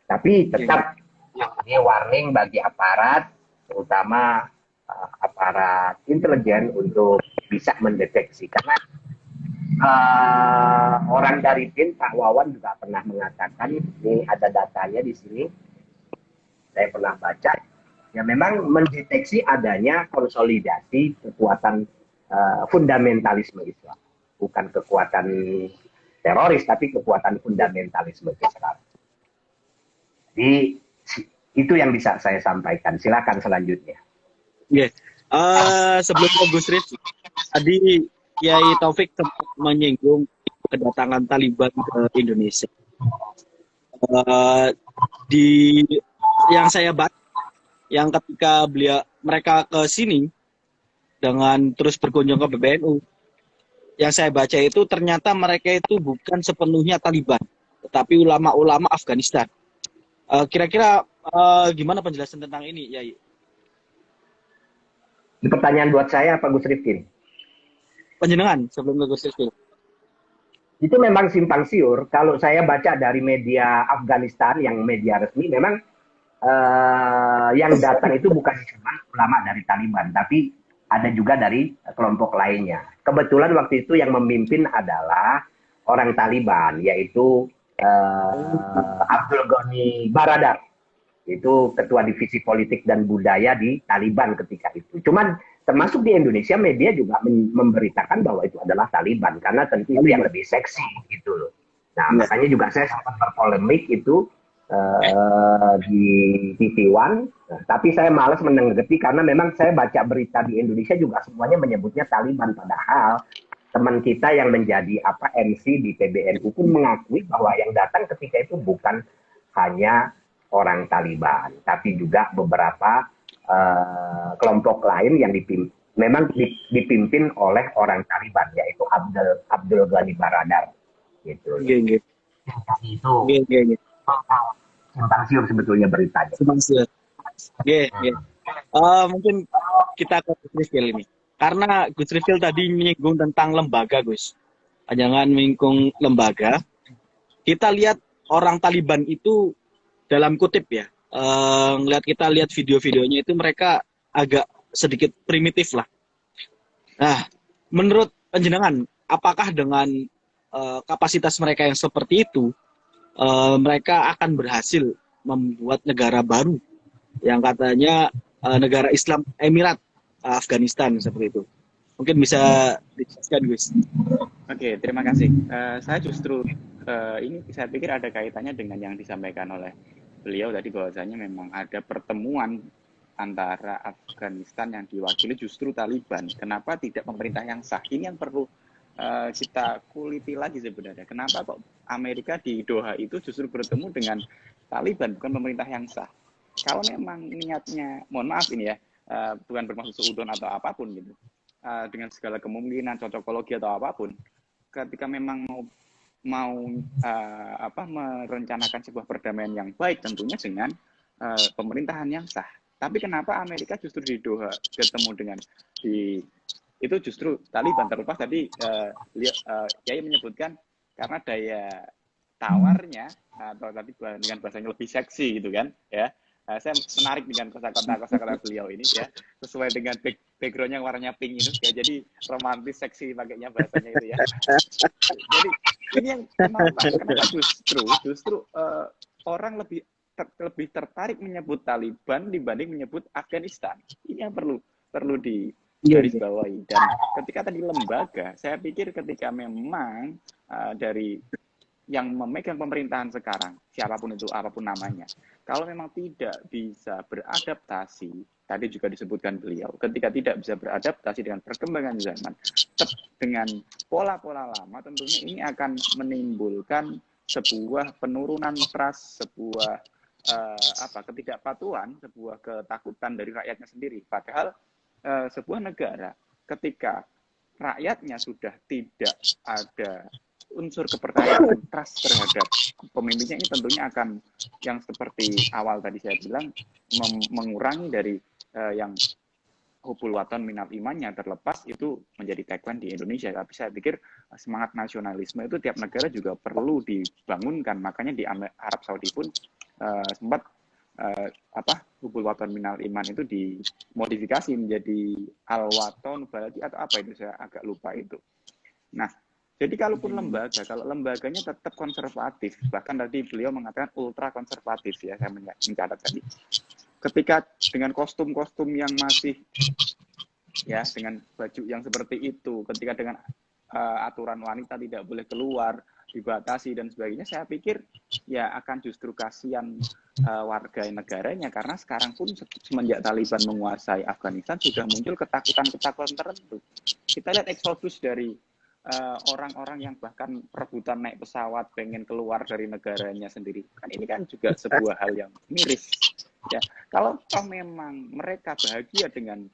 Tapi tetap ini warning bagi aparat, terutama aparat intelijen untuk bisa mendeteksi. Karena orang dari BIN, Pak Wawan juga pernah mengatakan, ini ada datanya di sini, saya pernah baca, ya memang mendeteksi adanya konsolidasi kekuatan fundamentalisme Islam. Bukan kekuatan teroris, tapi kekuatan fundamentalisme Islam. Jadi itu yang bisa saya sampaikan. Silakan selanjutnya. Yeah. Sebelum ke Gus Rifki, tadi Kiai Taufik sempat menyinggung kedatangan Taliban ke Indonesia. Di yang saya baca, yang ketika mereka ke sini dengan terus berkunjung ke PBNU, yang saya baca itu ternyata mereka itu bukan sepenuhnya Taliban, tetapi ulama-ulama Afghanistan. Kira-kira gimana penjelasan tentang ini, Yai? Ini pertanyaan buat saya apa Gus Rifkin? Penjenengan sebelum ke Gus Rifkin. Itu memang simpang siur. Kalau saya baca dari media Afghanistan, yang media resmi, memang yang datang itu bukan cuma ulama dari Taliban, tapi ada juga dari kelompok lainnya. Kebetulan waktu itu yang memimpin adalah orang Taliban, yaitu Abdul Ghani Baradar. Itu ketua divisi politik dan budaya di Taliban ketika itu. Cuman termasuk di Indonesia, media juga memberitakan bahwa itu adalah Taliban, karena tentu itu yang lebih seksi gitu loh. Nah, makanya juga saya sempat berpolemik itu di TV One, tapi saya malas menanggapi karena memang saya baca berita di Indonesia juga semuanya menyebutnya Taliban, padahal teman kita yang menjadi MC di PBNU pun mengakui bahwa yang datang ketika itu bukan hanya orang Taliban, tapi juga beberapa kelompok lain yang memang dipimpin oleh orang Taliban, yaitu Abdul Ghani Baradar gitu. Itu simpang siur sebetulnya beritanya. Simpang siur. Mungkin kita ke Gus Rifil ini. Karena Gus Rifil tadi menyinggung tentang lembaga, Gus. Jangan menyinggung lembaga. Kita lihat orang Taliban itu dalam kutip ya. Kita lihat video-videonya itu mereka agak sedikit primitif lah. Nah, menurut panjenengan, apakah dengan kapasitas mereka yang seperti itu, mereka akan berhasil membuat negara baru yang katanya negara Islam Emirat Afghanistan seperti itu? Mungkin bisa dijelaskan, Gus. Oke, terima kasih. Saya justru ini saya pikir ada kaitannya dengan yang disampaikan oleh beliau tadi, bahwasanya memang ada pertemuan antara Afghanistan yang diwakili justru Taliban. Kenapa tidak pemerintah yang sah? Ini yang perlu kita kuliti lagi sebenarnya. Kenapa kok Amerika di Doha itu justru bertemu dengan Taliban, bukan pemerintah yang sah? Kalau memang niatnya, mohon maaf ini ya, bukan bermaksud seudon atau apapun gitu, dengan segala kemungkinan cocokologi atau apapun, ketika memang mau merencanakan sebuah perdamaian yang baik, tentunya dengan pemerintahan yang sah. Tapi kenapa Amerika justru di Doha ketemu dengan itu justru Taliban? Terlepas tadi Kiai menyebutkan karena daya tawarnya atau tadi dengan bahasanya lebih seksi gitu kan ya. Saya menarik dengan kosakata beliau ini ya, sesuai dengan backgroundnya warnanya pink itu ya, jadi romantis seksi pakainya bahasanya itu ya. Jadi ini yang kenapa justru orang lebih tertarik menyebut Taliban dibanding menyebut Afghanistan. Ini yang perlu Iya, garis iya. bawahi. Dan ketika tadi lembaga, saya pikir ketika memang dari yang memegang pemerintahan sekarang, siapapun itu, apapun namanya, kalau memang tidak bisa beradaptasi, tadi juga disebutkan beliau, ketika tidak bisa beradaptasi dengan perkembangan zaman, dengan pola-pola lama, tentunya ini akan menimbulkan sebuah penurunan trust, sebuah ketidakpatuhan, sebuah ketakutan dari rakyatnya sendiri. Padahal sebuah negara ketika rakyatnya sudah tidak ada unsur kepercayaan trust terhadap pemimpinnya, ini tentunya akan yang seperti awal tadi saya bilang mengurangi dari yang hubul waton minal imannya terlepas itu menjadi tagline di Indonesia. Tapi saya pikir semangat nasionalisme itu tiap negara juga perlu dibangunkan. Makanya di Arab Saudi pun sempat hubul waton minal iman itu dimodifikasi menjadi al waton baladi atau apa itu, saya agak lupa itu. Nah, jadi kalaupun lembaga, kalau lembaganya tetap konservatif, bahkan tadi beliau mengatakan ultra konservatif ya, saya mencatat tadi. Ketika dengan kostum-kostum yang masih ya dengan baju yang seperti itu, ketika dengan aturan wanita tidak boleh keluar, dibatasi dan sebagainya, saya pikir ya akan justru kasihan warga negaranya, karena sekarang pun semenjak Taliban menguasai Afghanistan sudah muncul ketakutan-ketakutan tertentu. Kita lihat eksodus dari orang-orang yang bahkan rebutan naik pesawat pengen keluar dari negaranya sendiri. Kan ini kan juga sebuah hal yang miris. Ya, kalau memang mereka bahagia dengan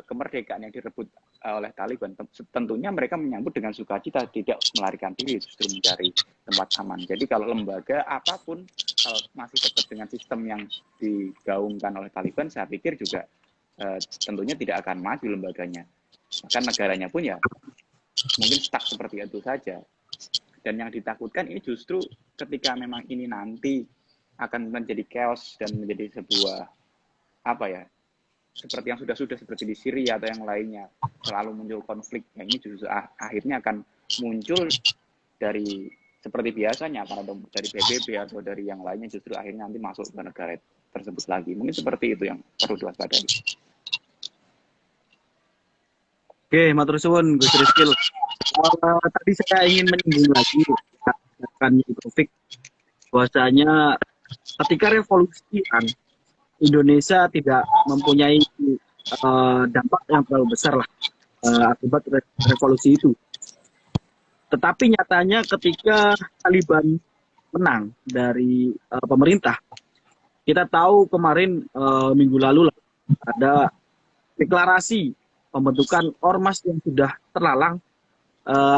kemerdekaan yang direbut oleh Taliban, tentunya mereka menyambut dengan sukacita, tidak melarikan diri, justru mencari tempat aman. Jadi kalau lembaga apapun, kalau masih tetap dengan sistem yang digaungkan oleh Taliban, saya pikir juga tentunya tidak akan maju lembaganya. Bahkan negaranya pun ya mungkin stuck seperti itu saja. Dan yang ditakutkan ini justru ketika memang ini nanti akan menjadi chaos dan menjadi sebuah seperti yang sudah seperti di Syria atau yang lainnya, selalu muncul konflik. Nah, ini justru akhirnya akan muncul dari seperti biasanya, karena dari PBB atau dari yang lainnya, justru akhirnya nanti masuk ke negara tersebut lagi. Mungkin seperti itu yang perlu diwaspadai. Oke, matur suwun Gus Rizkil. Tadi saya ingin menyinggung lagi akan topik bahwasanya ketika revolusi kan Indonesia tidak mempunyai dampak yang terlalu besar lah akibat revolusi itu. Tetapi nyatanya ketika Taliban menang dari pemerintah, kita tahu kemarin minggu lalu lah, ada deklarasi pembentukan ormas yang sudah terlalang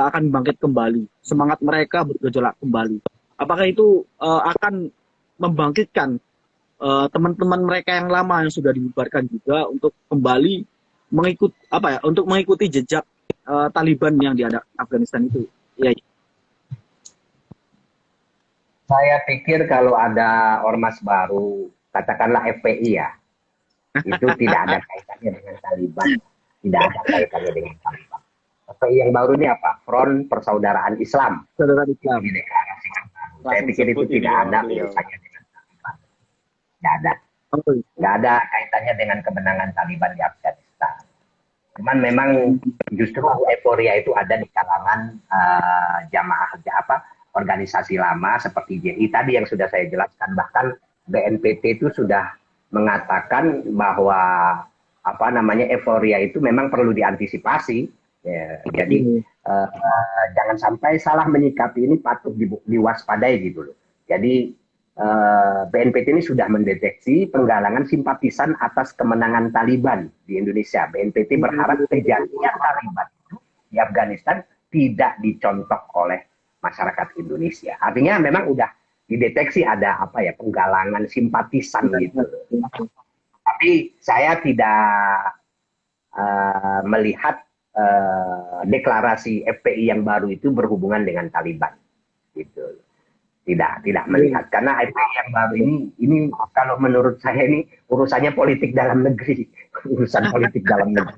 akan bangkit kembali. Semangat mereka bergejolak kembali. Apakah itu akan membangkitkan teman-teman mereka yang lama yang sudah dibubarkan juga untuk kembali mengikuti jejak Taliban yang di Afghanistan itu? Ya. Saya pikir kalau ada ormas baru, katakanlah FPI ya, itu tidak ada kaitannya dengan Taliban. Tidak ada kaitannya dengan Taliban. FPI yang baru ini apa? Front Persaudaraan Islam. Saudara Islam. Ini deklarasikan baru. Saya pikir itu tidak ada urusannya dengan Taliban. Tidak ada. Tidak ada kaitannya dengan kemenangan Taliban di Afghanistan. Cuman memang justru euforia itu ada di kalangan jamaah organisasi lama seperti JI tadi yang sudah saya jelaskan. Bahkan BNPT itu sudah mengatakan bahwa euforia itu memang perlu diantisipasi. Ya, jadi jangan sampai salah menyikapi ini, patut diwaspadai gitu loh. Jadi BNPT ini sudah mendeteksi penggalangan simpatisan atas kemenangan Taliban di Indonesia. BNPT berharap kejadian Taliban itu di Afghanistan tidak dicontoh oleh masyarakat Indonesia. Artinya memang udah dideteksi ada penggalangan simpatisan gitu. Tapi saya tidak melihat deklarasi FPI yang baru itu berhubungan dengan Taliban. Gitu. Tidak melihat, karena FPI yang baru ini kalau menurut saya ini urusannya politik dalam negeri, urusan politik dalam negeri.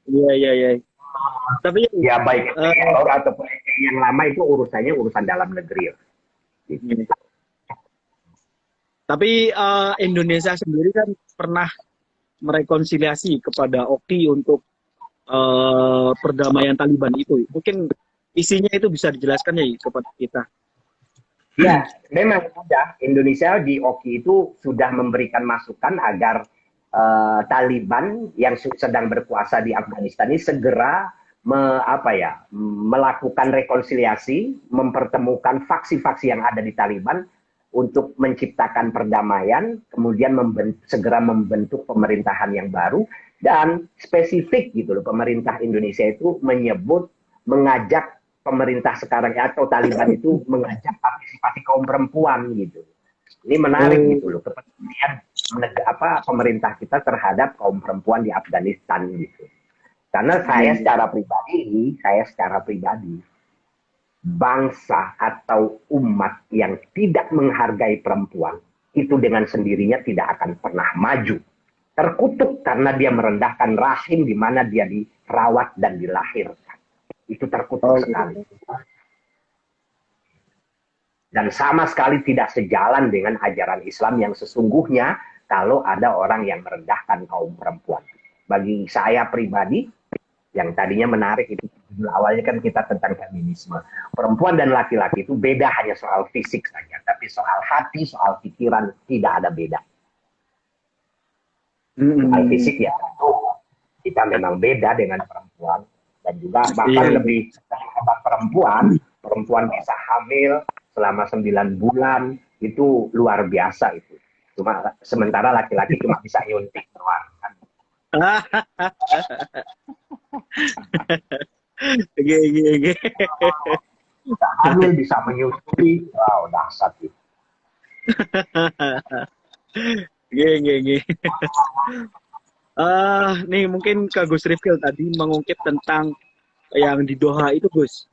Iya. Tapi ya baik FPI yang baru ataupun FPI yang lama itu urusannya urusan dalam negeri. Gitu. Tapi Indonesia sendiri kan pernah merekonsiliasi kepada Oki untuk perdamaian Taliban itu. Mungkin isinya itu bisa dijelaskan ya kepada kita. Ya, memang sudah Indonesia di OKI itu sudah memberikan masukan agar Taliban yang sedang berkuasa di Afghanistan ini segera melakukan rekonsiliasi, mempertemukan faksi-faksi yang ada di Taliban untuk menciptakan perdamaian, kemudian segera membentuk pemerintahan yang baru, dan spesifik gitu loh, pemerintah Indonesia itu mengajak pemerintah sekarang atau Taliban itu mengajak partisipasi kaum perempuan gitu. Ini menarik gitu loh, kepedulian pemerintah kita terhadap kaum perempuan di Afghanistan gitu. Karena saya secara pribadi, bangsa atau umat yang tidak menghargai perempuan itu dengan sendirinya tidak akan pernah maju. Terkutuk karena dia merendahkan rahim di mana dia dirawat dan dilahirkan. Itu terkutuk sekali. Dan sama sekali tidak sejalan dengan ajaran Islam yang sesungguhnya kalau ada orang yang merendahkan kaum perempuan. Bagi saya pribadi, yang tadinya menarik itu awalnya kan kita tentang feminisme. Perempuan dan laki-laki itu beda hanya soal fisik saja, tapi soal hati, soal pikiran tidak ada beda. Soal fisik ya tentu kita memang beda dengan perempuan, dan juga bahkan lebih hebat perempuan bisa hamil selama 9 bulan, itu luar biasa itu. Cuma sementara laki-laki cuma bisa nyuntik doang kan. Bisa hamil, bisa menyusui, wow dahsyat itu. Nih mungkin Kak Gus Rifkil tadi mengungkit tentang yang di Doha itu, Gus.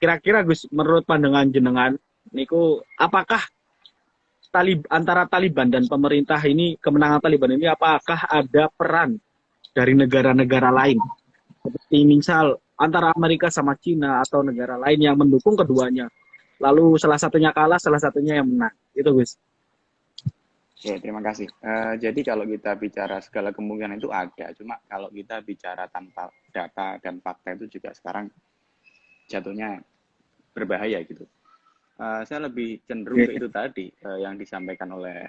Kira-kira Gus, menurut pandangan jenengan, niku apakah antara Taliban dan pemerintah ini, kemenangan Taliban ini, apakah ada peran dari negara-negara lain? Seperti misal antara Amerika sama Cina atau negara lain yang mendukung keduanya. Lalu salah satunya kalah, salah satunya yang menang. Itu Gus. Oke, terima kasih. Jadi kalau kita bicara segala kemungkinan itu ada, cuma kalau kita bicara tanpa data dan fakta itu juga sekarang jatuhnya berbahaya gitu. Saya lebih cenderung ke itu tadi yang disampaikan oleh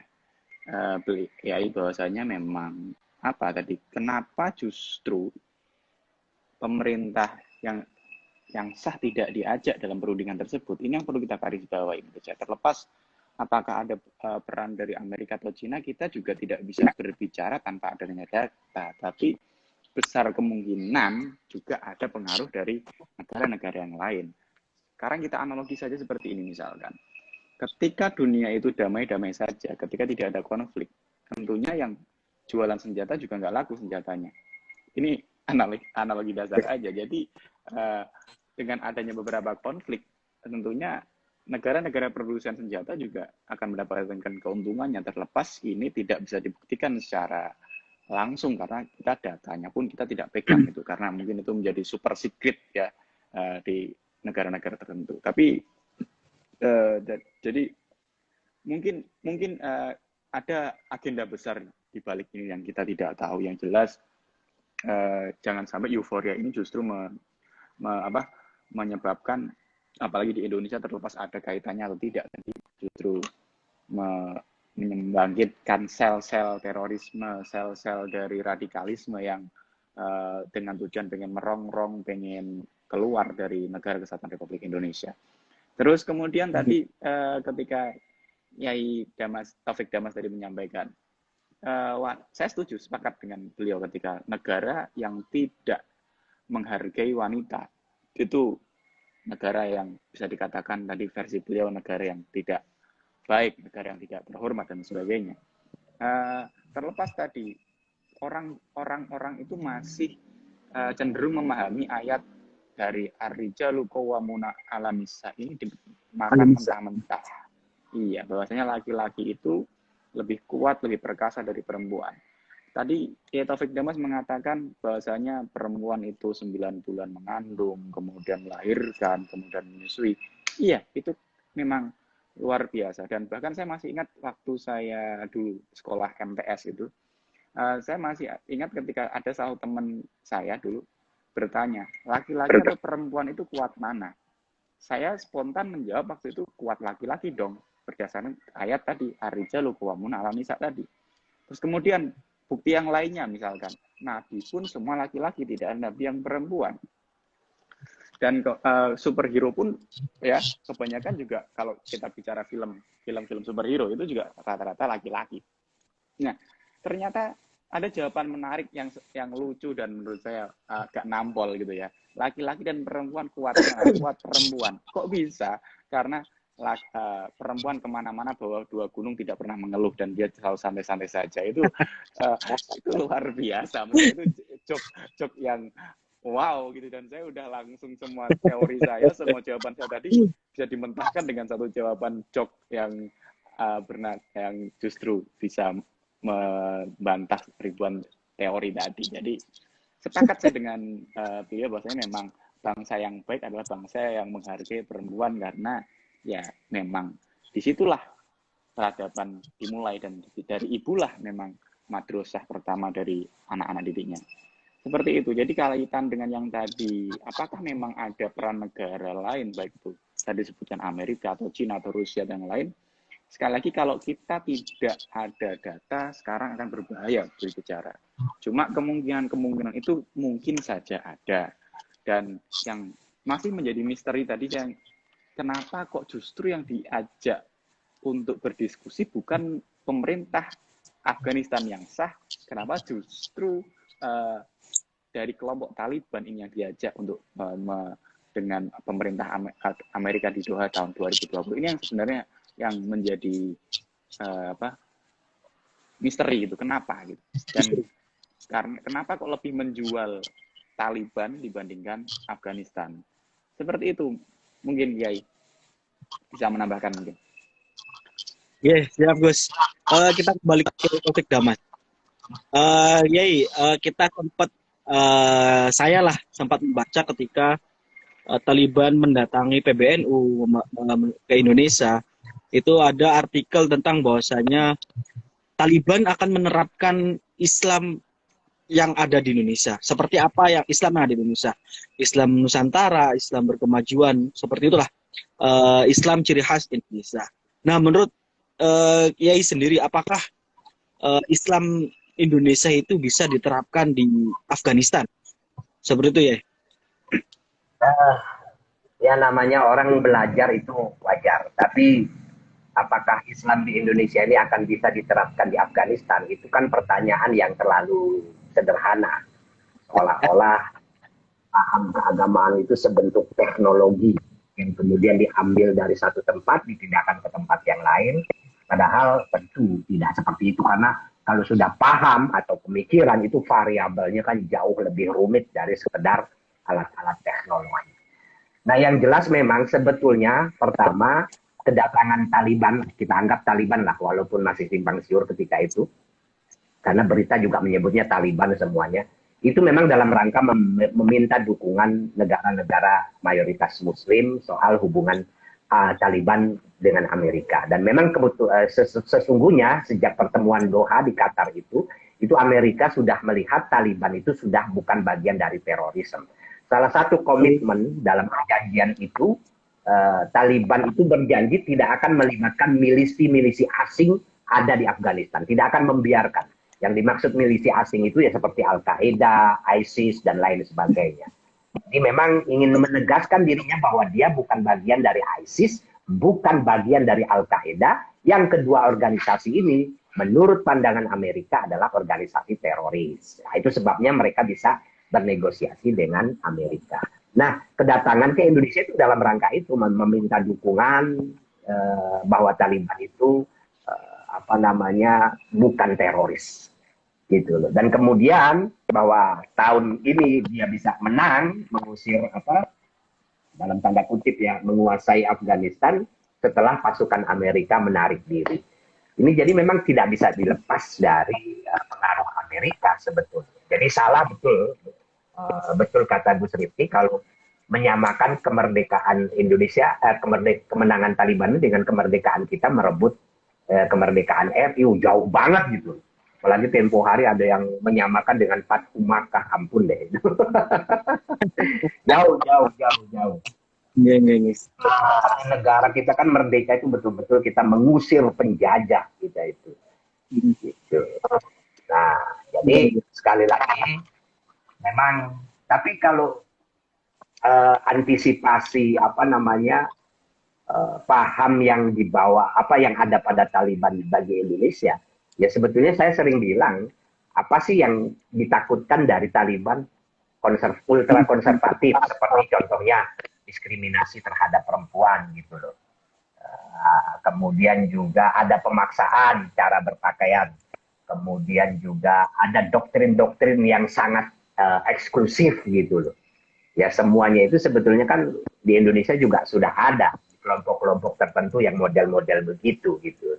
Yai, bahwasanya memang kenapa justru pemerintah yang sah tidak diajak dalam perundingan tersebut. Ini yang perlu kita garisbawahi. Terlepas apakah ada peran dari Amerika atau Cina, kita juga tidak bisa berbicara tanpa adanya data. Tapi besar kemungkinan juga ada pengaruh dari negara-negara yang lain. Sekarang kita analogi saja seperti ini misalkan. Ketika dunia itu damai-damai saja, ketika tidak ada konflik, tentunya yang jualan senjata juga nggak laku senjatanya. Ini analogi dasar aja. Jadi dengan adanya beberapa konflik, tentunya negara-negara produsen senjata juga akan mendapatkan keuntungannya, terlepas ini tidak bisa dibuktikan secara langsung karena kita datanya pun kita tidak pegang itu, karena mungkin itu menjadi super secret ya di negara-negara tertentu. Tapi jadi mungkin ada agenda besar di balik ini yang kita tidak tahu. Yang jelas jangan sampai euforia ini justru menyebabkan, apalagi di Indonesia, terlepas ada kaitannya atau tidak, jadi justru membangkitkan sel-sel terorisme, sel-sel dari radikalisme yang dengan tujuan pengen merongrong, pengen keluar dari Negara Kesatuan Republik Indonesia. Terus kemudian tadi ketika Yai Taufik Damas tadi menyampaikan, saya setuju, sepakat dengan beliau ketika negara yang tidak menghargai wanita itu negara yang bisa dikatakan tadi versi beliau negara yang tidak baik, negara yang tidak terhormat dan sebagainya. Terlepas tadi orang-orang itu masih cenderung memahami ayat dari ar-rijalu qawwamuna 'alan nisa ini dimakan mentah-mentah. Iya, bahwasanya laki-laki itu lebih kuat, lebih perkasa dari perempuan. Tadi ya Taufik Damas mengatakan bahwasanya perempuan itu 9 bulan mengandung, kemudian melahirkan, kemudian menyusui. Iya, itu memang luar biasa. Dan bahkan saya masih ingat waktu saya dulu sekolah MTS itu, Saya masih ingat ketika ada salah satu teman saya dulu bertanya, laki-laki atau perempuan itu kuat mana? Saya spontan menjawab waktu itu kuat laki-laki dong, berdasarkan ayat tadi, ar-rijalu qawwamun 'alan nisa tadi. Terus kemudian bukti yang lainnya misalkan, Nabi pun semua laki-laki, tidak ada Nabi yang perempuan. Dan superhero pun ya kebanyakan juga kalau kita bicara film-film superhero itu juga rata-rata laki-laki. Nah, ternyata ada jawaban menarik yang lucu dan menurut saya agak nampol gitu ya. Laki-laki dan perempuan kuat perempuan. Kok bisa? Karena perempuan kemana-mana bawa 2 gunung tidak pernah mengeluh dan dia selalu santai-santai saja. Itu luar biasa. Menurut itu joke yang wow gitu, dan saya udah langsung semua teori saya, semua jawaban saya tadi bisa dimentahkan dengan satu jawaban joke yang yang justru bisa membantah ribuan teori tadi. Jadi sepakat saya dengan beliau bahwasanya memang bangsa yang baik adalah bangsa yang menghargai perempuan, karena ya memang disitulah peradaban dimulai, dan dari ibulah memang madrasah pertama dari anak-anak didiknya. Seperti itu. Jadi kaitan dengan yang tadi, apakah memang ada peran negara lain, baik itu tadi disebutkan Amerika atau Cina atau Rusia dan lain, sekali lagi kalau kita tidak ada data sekarang akan berbahaya berbicara. Cuma kemungkinan itu mungkin saja ada. Dan yang masih menjadi misteri tadi, yang kenapa kok justru yang diajak untuk berdiskusi bukan pemerintah Afghanistan yang sah, kenapa justru dari kelompok Taliban ini yang diajak untuk dengan pemerintah Amerika di Doha tahun 2020 ini yang sebenarnya yang menjadi misteri itu, kenapa gitu. Dan karena kenapa kok lebih menjual Taliban dibandingkan Afghanistan. Seperti itu mungkin Kiai bisa menambahkan mungkin. Siap Gus. Kita kembali ke topik Damas. Kita saya sempat membaca ketika Taliban mendatangi PBNU ke Indonesia, itu ada artikel tentang bahwasanya Taliban akan menerapkan Islam yang ada di Indonesia. Seperti apa yang Islam yang ada di Indonesia? Islam Nusantara, Islam berkemajuan, seperti itulah Islam ciri khas Indonesia. Nah, menurut Kiai sendiri, apakah Islam Indonesia itu bisa diterapkan di Afghanistan? Seperti itu ya? Ya namanya orang belajar itu wajar. Tapi apakah Islam di Indonesia ini akan bisa diterapkan di Afghanistan? Itu kan pertanyaan yang terlalu sederhana. Seolah-olah paham keagamaan itu sebentuk teknologi yang kemudian diambil dari satu tempat, dipindahkan ke tempat yang lain. Padahal tentu tidak seperti itu, karena kalau sudah paham atau pemikiran itu variabelnya kan jauh lebih rumit dari sekedar alat-alat teknologi. Nah, yang jelas memang sebetulnya pertama kedatangan Taliban, kita anggap Taliban lah walaupun masih simpang siur ketika itu, karena berita juga menyebutnya Taliban semuanya, itu memang dalam rangka meminta dukungan negara-negara mayoritas Muslim soal hubungan Taliban dengan Amerika. Dan memang sesungguhnya sejak pertemuan Doha di Qatar itu Amerika sudah melihat Taliban itu sudah bukan bagian dari terorisme. Salah satu komitmen dalam perjanjian itu, Taliban itu berjanji tidak akan melibatkan milisi-milisi asing ada di Afghanistan, tidak akan membiarkan. Yang dimaksud milisi asing itu ya seperti Al-Qaeda, ISIS, dan lain sebagainya. Jadi memang ingin menegaskan dirinya bahwa dia bukan bagian dari ISIS, bukan bagian dari Al-Qaeda. Yang kedua organisasi ini, menurut pandangan Amerika adalah organisasi teroris. Nah, itu sebabnya mereka bisa bernegosiasi dengan Amerika. Nah, kedatangan ke Indonesia itu dalam rangka itu, meminta dukungan bahwa Taliban itu bukan teroris. Gitu loh. Dan kemudian bahwa tahun ini dia bisa menang, mengusir dalam tanda kutip ya, menguasai Afghanistan setelah pasukan Amerika menarik diri. Ini jadi memang tidak bisa dilepas dari pengaruh Amerika sebetulnya. Jadi salah betul kata Gus Rifki kalau menyamakan kemerdekaan Indonesia, kemenangan Taliban dengan kemerdekaan kita merebut kemerdekaan RI, jauh banget gitu. Apalagi tempo hari ada yang menyamakan dengan Fathu Makkah, ampun deh. Jauh, jauh, jauh, jauh. Iya, iya, iya. Negara kita kan merdeka itu betul-betul kita mengusir penjajah kita itu. Gitu. Nah, jadi sekali lagi, memang, tapi kalau antisipasi apa namanya paham yang dibawa apa yang ada pada Taliban bagi Indonesia, ya sebetulnya saya sering bilang apa sih yang ditakutkan dari Taliban ultra konservatif seperti contohnya diskriminasi terhadap perempuan gitu loh. Kemudian juga ada pemaksaan cara berpakaian, kemudian juga ada doktrin-doktrin yang sangat eksklusif gitu loh. Ya semuanya itu sebetulnya kan di Indonesia juga sudah ada kelompok-kelompok tertentu yang model-model begitu gitu.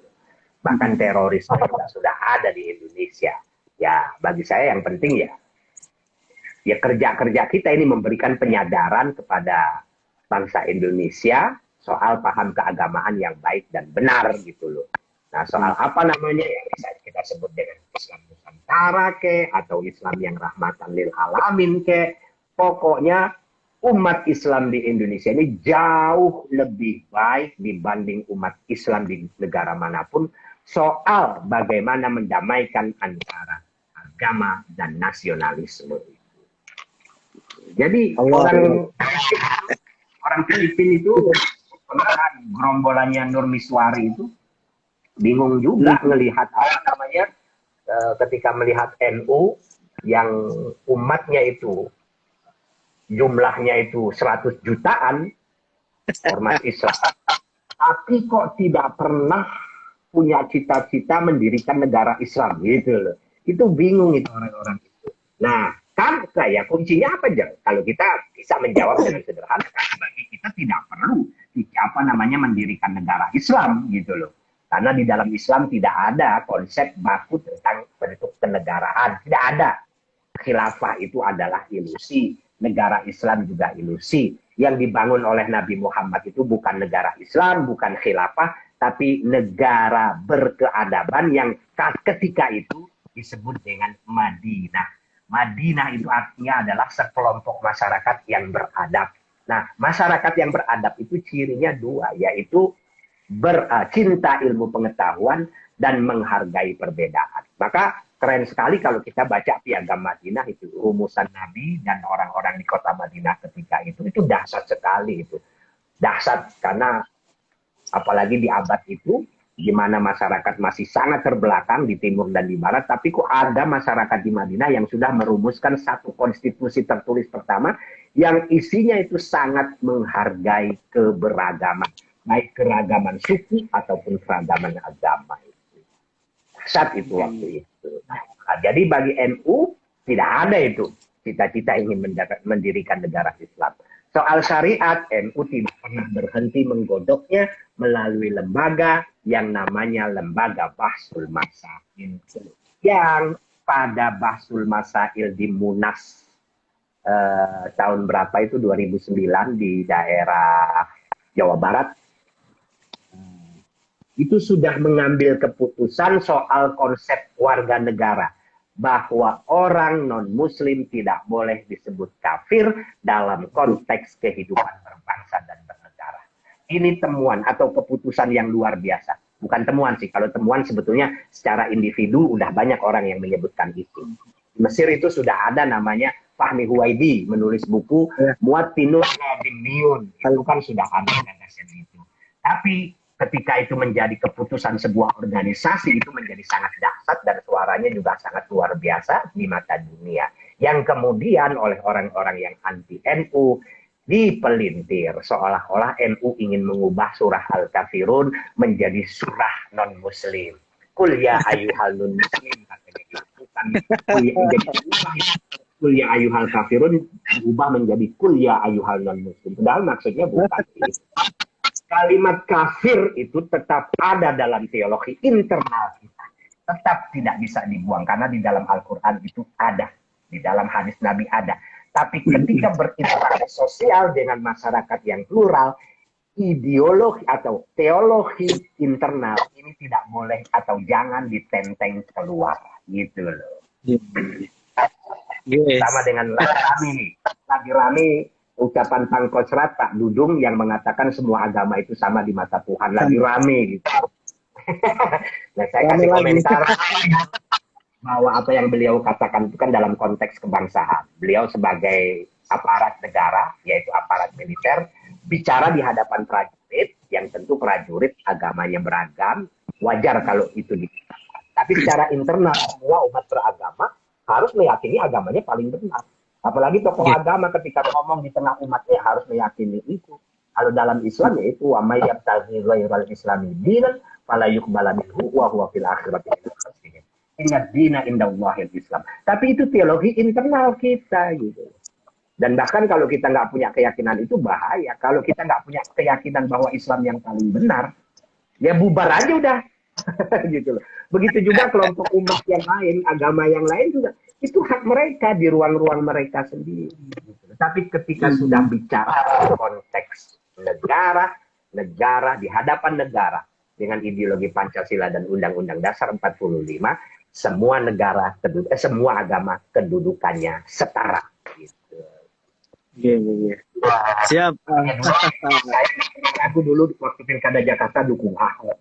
Bahkan terorisme juga sudah ada di Indonesia. Ya bagi saya yang penting ya kerja-kerja kita ini memberikan penyadaran kepada bangsa Indonesia soal paham keagamaan yang baik dan benar gitu loh. Nah soal apa namanya yang bisa kita sebut dengan Islam Nusantara ke atau Islam yang rahmatan lil alamin ke, pokoknya umat Islam di Indonesia ini jauh lebih baik dibanding umat Islam di negara manapun soal bagaimana mendamaikan antara agama dan nasionalisme. Jadi orang Filipina itu gerombolannya Nur Miswari itu bingung juga melihat apa namanya ketika melihat NU yang umatnya itu jumlahnya itu 100 jutaan ormas Islam, tapi kok tidak pernah punya cita-cita mendirikan negara Islam gitu loh. Itu bingung itu orang-orang itu. Nah, kan saya kuncinya apa aja? Kalau kita bisa menjawab dengan sederhana, karena bagi kita tidak perlu apa namanya mendirikan negara Islam gitu loh. Karena di dalam Islam tidak ada konsep baku tentang bentuk kenegaraan, tidak ada. Khilafah itu adalah ilusi, negara Islam juga ilusi. Yang dibangun oleh Nabi Muhammad itu bukan negara Islam, bukan khilafah, tapi negara berkeadaban yang ketika itu disebut dengan Madinah. Madinah itu artinya adalah sekelompok masyarakat yang beradab. Nah, masyarakat yang beradab itu cirinya dua, yaitu cinta ilmu pengetahuan dan menghargai perbedaan. Maka keren sekali kalau kita baca Piagam Madinah itu, rumusan Nabi dan orang-orang di kota Madinah ketika itu dahsyat sekali itu. Dahsyat karena apalagi di abad itu di mana masyarakat masih sangat terbelakang di timur dan di barat, tapi kok ada masyarakat di Madinah yang sudah merumuskan satu konstitusi tertulis pertama yang isinya itu sangat menghargai keberagaman, baik keragaman suku ataupun keragaman agama itu. Saat itu waktu itu. Nah, jadi bagi NU tidak ada itu cita-cita ingin mendirikan negara Islam. Soal syariat, NU tidak pernah berhenti menggodoknya melalui lembaga yang namanya Lembaga Bahsul Masail. Yang pada Bahsul Masail di Munas tahun berapa itu 2009 di daerah Jawa Barat, itu sudah mengambil keputusan soal konsep warga negara. Bahwa orang non-muslim tidak boleh disebut kafir dalam konteks kehidupan berbangsa dan bernegara. Ini temuan atau keputusan yang luar biasa. Bukan temuan sih, kalau temuan sebetulnya secara individu udah banyak orang yang menyebutkan itu. Di Mesir itu sudah ada namanya Fahmi Huwaidi menulis buku Muwatinun Nadimiyun. Itu kan sudah ada gagasan itu. Tapi ketika itu menjadi keputusan sebuah organisasi, itu menjadi sangat dahsyat dan suaranya juga sangat luar biasa di mata dunia. Yang kemudian oleh orang-orang yang anti NU dipelintir seolah-olah NU ingin mengubah surah Al-Kafirun menjadi surah non-muslim. Kul ya ayyuhal non-muslim, katanya gitu. Bukan kul ya ayyuhal kafirun berubah menjadi kul ya ayyuhal non-muslim. Padahal maksudnya bukan itu. Kalimat kafir itu tetap ada dalam teologi internal kita. Tetap tidak bisa dibuang. Karena di dalam Al-Quran itu ada. Di dalam hadis Nabi ada. Tapi ketika berinteraksi sosial dengan masyarakat yang plural, ideologi atau teologi internal ini tidak boleh atau jangan ditenteng keluar. gitu loh. Yes. Sama dengan lagi rame nih, lagi rame ucapan Pangkostrat Pak Dudung yang mengatakan semua agama itu sama di mata Tuhan, lagi rame gitu. Nah, saya kasih komentar bahwa apa yang beliau katakan itu kan dalam konteks kebangsaan. Beliau sebagai aparat negara, yaitu aparat militer, bicara di hadapan prajurit, yang tentu prajurit agamanya beragam, wajar kalau itu dikatakan. Tapi secara internal, semua umat beragama harus meyakini agamanya paling benar. Apalagi tokoh agama ketika ngomong di tengah umatnya harus meyakini itu. Kalau dalam Islam yaitu wa may yabtaghi ghairal islami dinan fala yuqbala minhu wa huwa fil akhirati minal khasirin. Inna dina indallahil Islam. Tapi itu teologi internal kita gitu. Dan bahkan kalau kita nggak punya keyakinan itu bahaya. Kalau kita nggak punya keyakinan bahwa Islam yang paling benar, ya bubar aja udah. Gitu loh. Begitu juga kelompok umat yang lain, agama yang lain juga. Itu hak mereka di ruang-ruang mereka sendiri. Gitu. Tapi ketika sudah bicara konteks negara di hadapan negara dengan ideologi Pancasila dan Undang-Undang Dasar 45, semua negara, semua agama kedudukannya setara. Gitu. Iya. Siap. Aku dulu waktu Pilkada Jakarta dukung Ahok.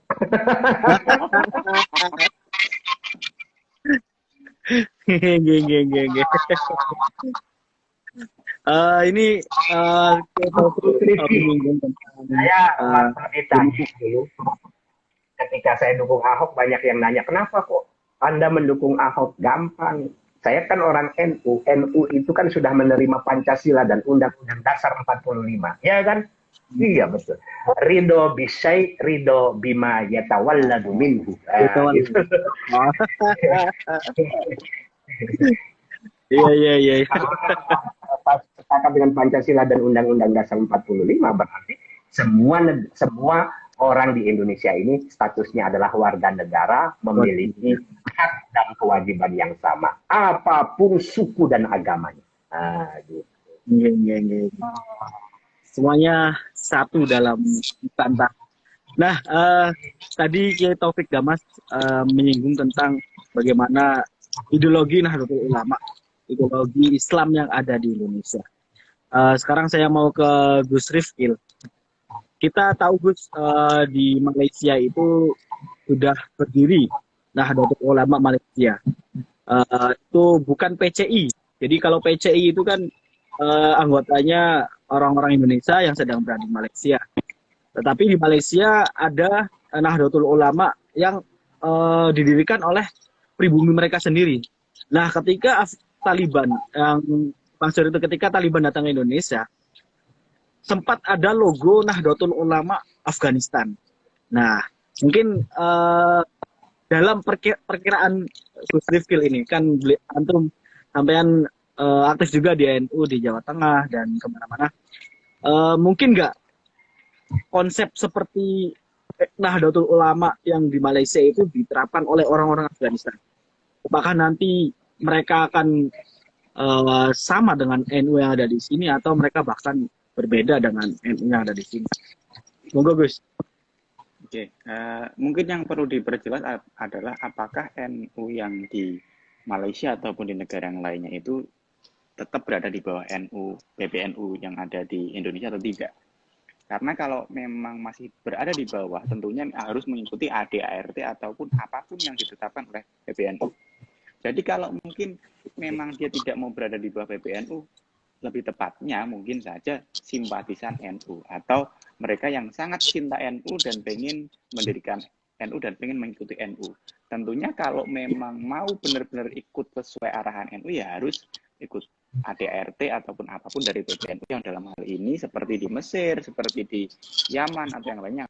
Geng. Ini Saya ditanya dulu. Ketika saya dukung Ahok, banyak yang nanya, kenapa kok Anda mendukung Ahok? Gampang. Saya kan orang NU. NU itu kan sudah menerima Pancasila dan Undang-Undang Dasar 45. Ya kan? Iya, betul. Ridho bisai, ridho bima yatawalladu minhu. Gitu. Iya. Pas sepakat dengan Pancasila dan Undang-Undang Dasar 45, berarti semua orang di Indonesia ini statusnya adalah warga negara, memiliki hak dan kewajiban yang sama, apapun suku dan agamanya. Gitu. Iya. Semuanya satu dalam tantang. Nah, tadi Kiai Taufik Damas menyinggung tentang bagaimana ideologi Nahdlatul Ulama, ideologi Islam yang ada di Indonesia. Sekarang saya mau ke Gus Rifkil. Kita tahu Gus, di Malaysia itu sudah berdiri Nahdlatul Ulama Malaysia. Itu bukan PCI. Jadi kalau PCI itu kan anggotanya orang-orang Indonesia yang sedang berada di Malaysia. Tetapi di Malaysia ada Nahdlatul Ulama yang didirikan oleh pribumi mereka sendiri. Nah, ketika Taliban ketika Taliban datang ke Indonesia, sempat ada logo Nahdlatul Ulama Afghanistan. Nah, mungkin dalam perkiraan Gus Rifkil ini kan antum sampean aktif juga di NU di Jawa Tengah dan kemana-mana. Mungkin nggak konsep seperti Nahdlatul Ulama yang di Malaysia itu diterapkan oleh orang-orang Afghanistan? Apakah nanti mereka akan sama dengan NU yang ada di sini atau mereka bahkan berbeda dengan NU yang ada di sini? Monggo Gus. Oke, mungkin yang perlu diperjelas adalah apakah NU yang di Malaysia ataupun di negara yang lainnya itu tetap berada di bawah NU, PBNU yang ada di Indonesia atau tidak. Karena kalau memang masih berada di bawah, tentunya harus mengikuti ADART ataupun apapun yang ditetapkan oleh PBNU. Jadi kalau mungkin memang dia tidak mau berada di bawah PBNU, lebih tepatnya mungkin saja simpatisan NU atau mereka yang sangat cinta NU dan pengen mendirikan NU dan pengen mengikuti NU. Tentunya kalau memang mau benar-benar ikut sesuai arahan NU ya harus ikut ADART ataupun apapun dari PBNU yang dalam hal ini seperti di Mesir, seperti di Yaman atau yang lainnya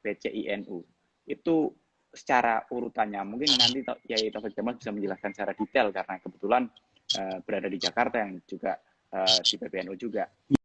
PCINU. Itu secara urutannya mungkin nanti Kiai Taufik Damas bisa menjelaskan secara detail karena kebetulan berada di Jakarta yang juga di PBNU juga.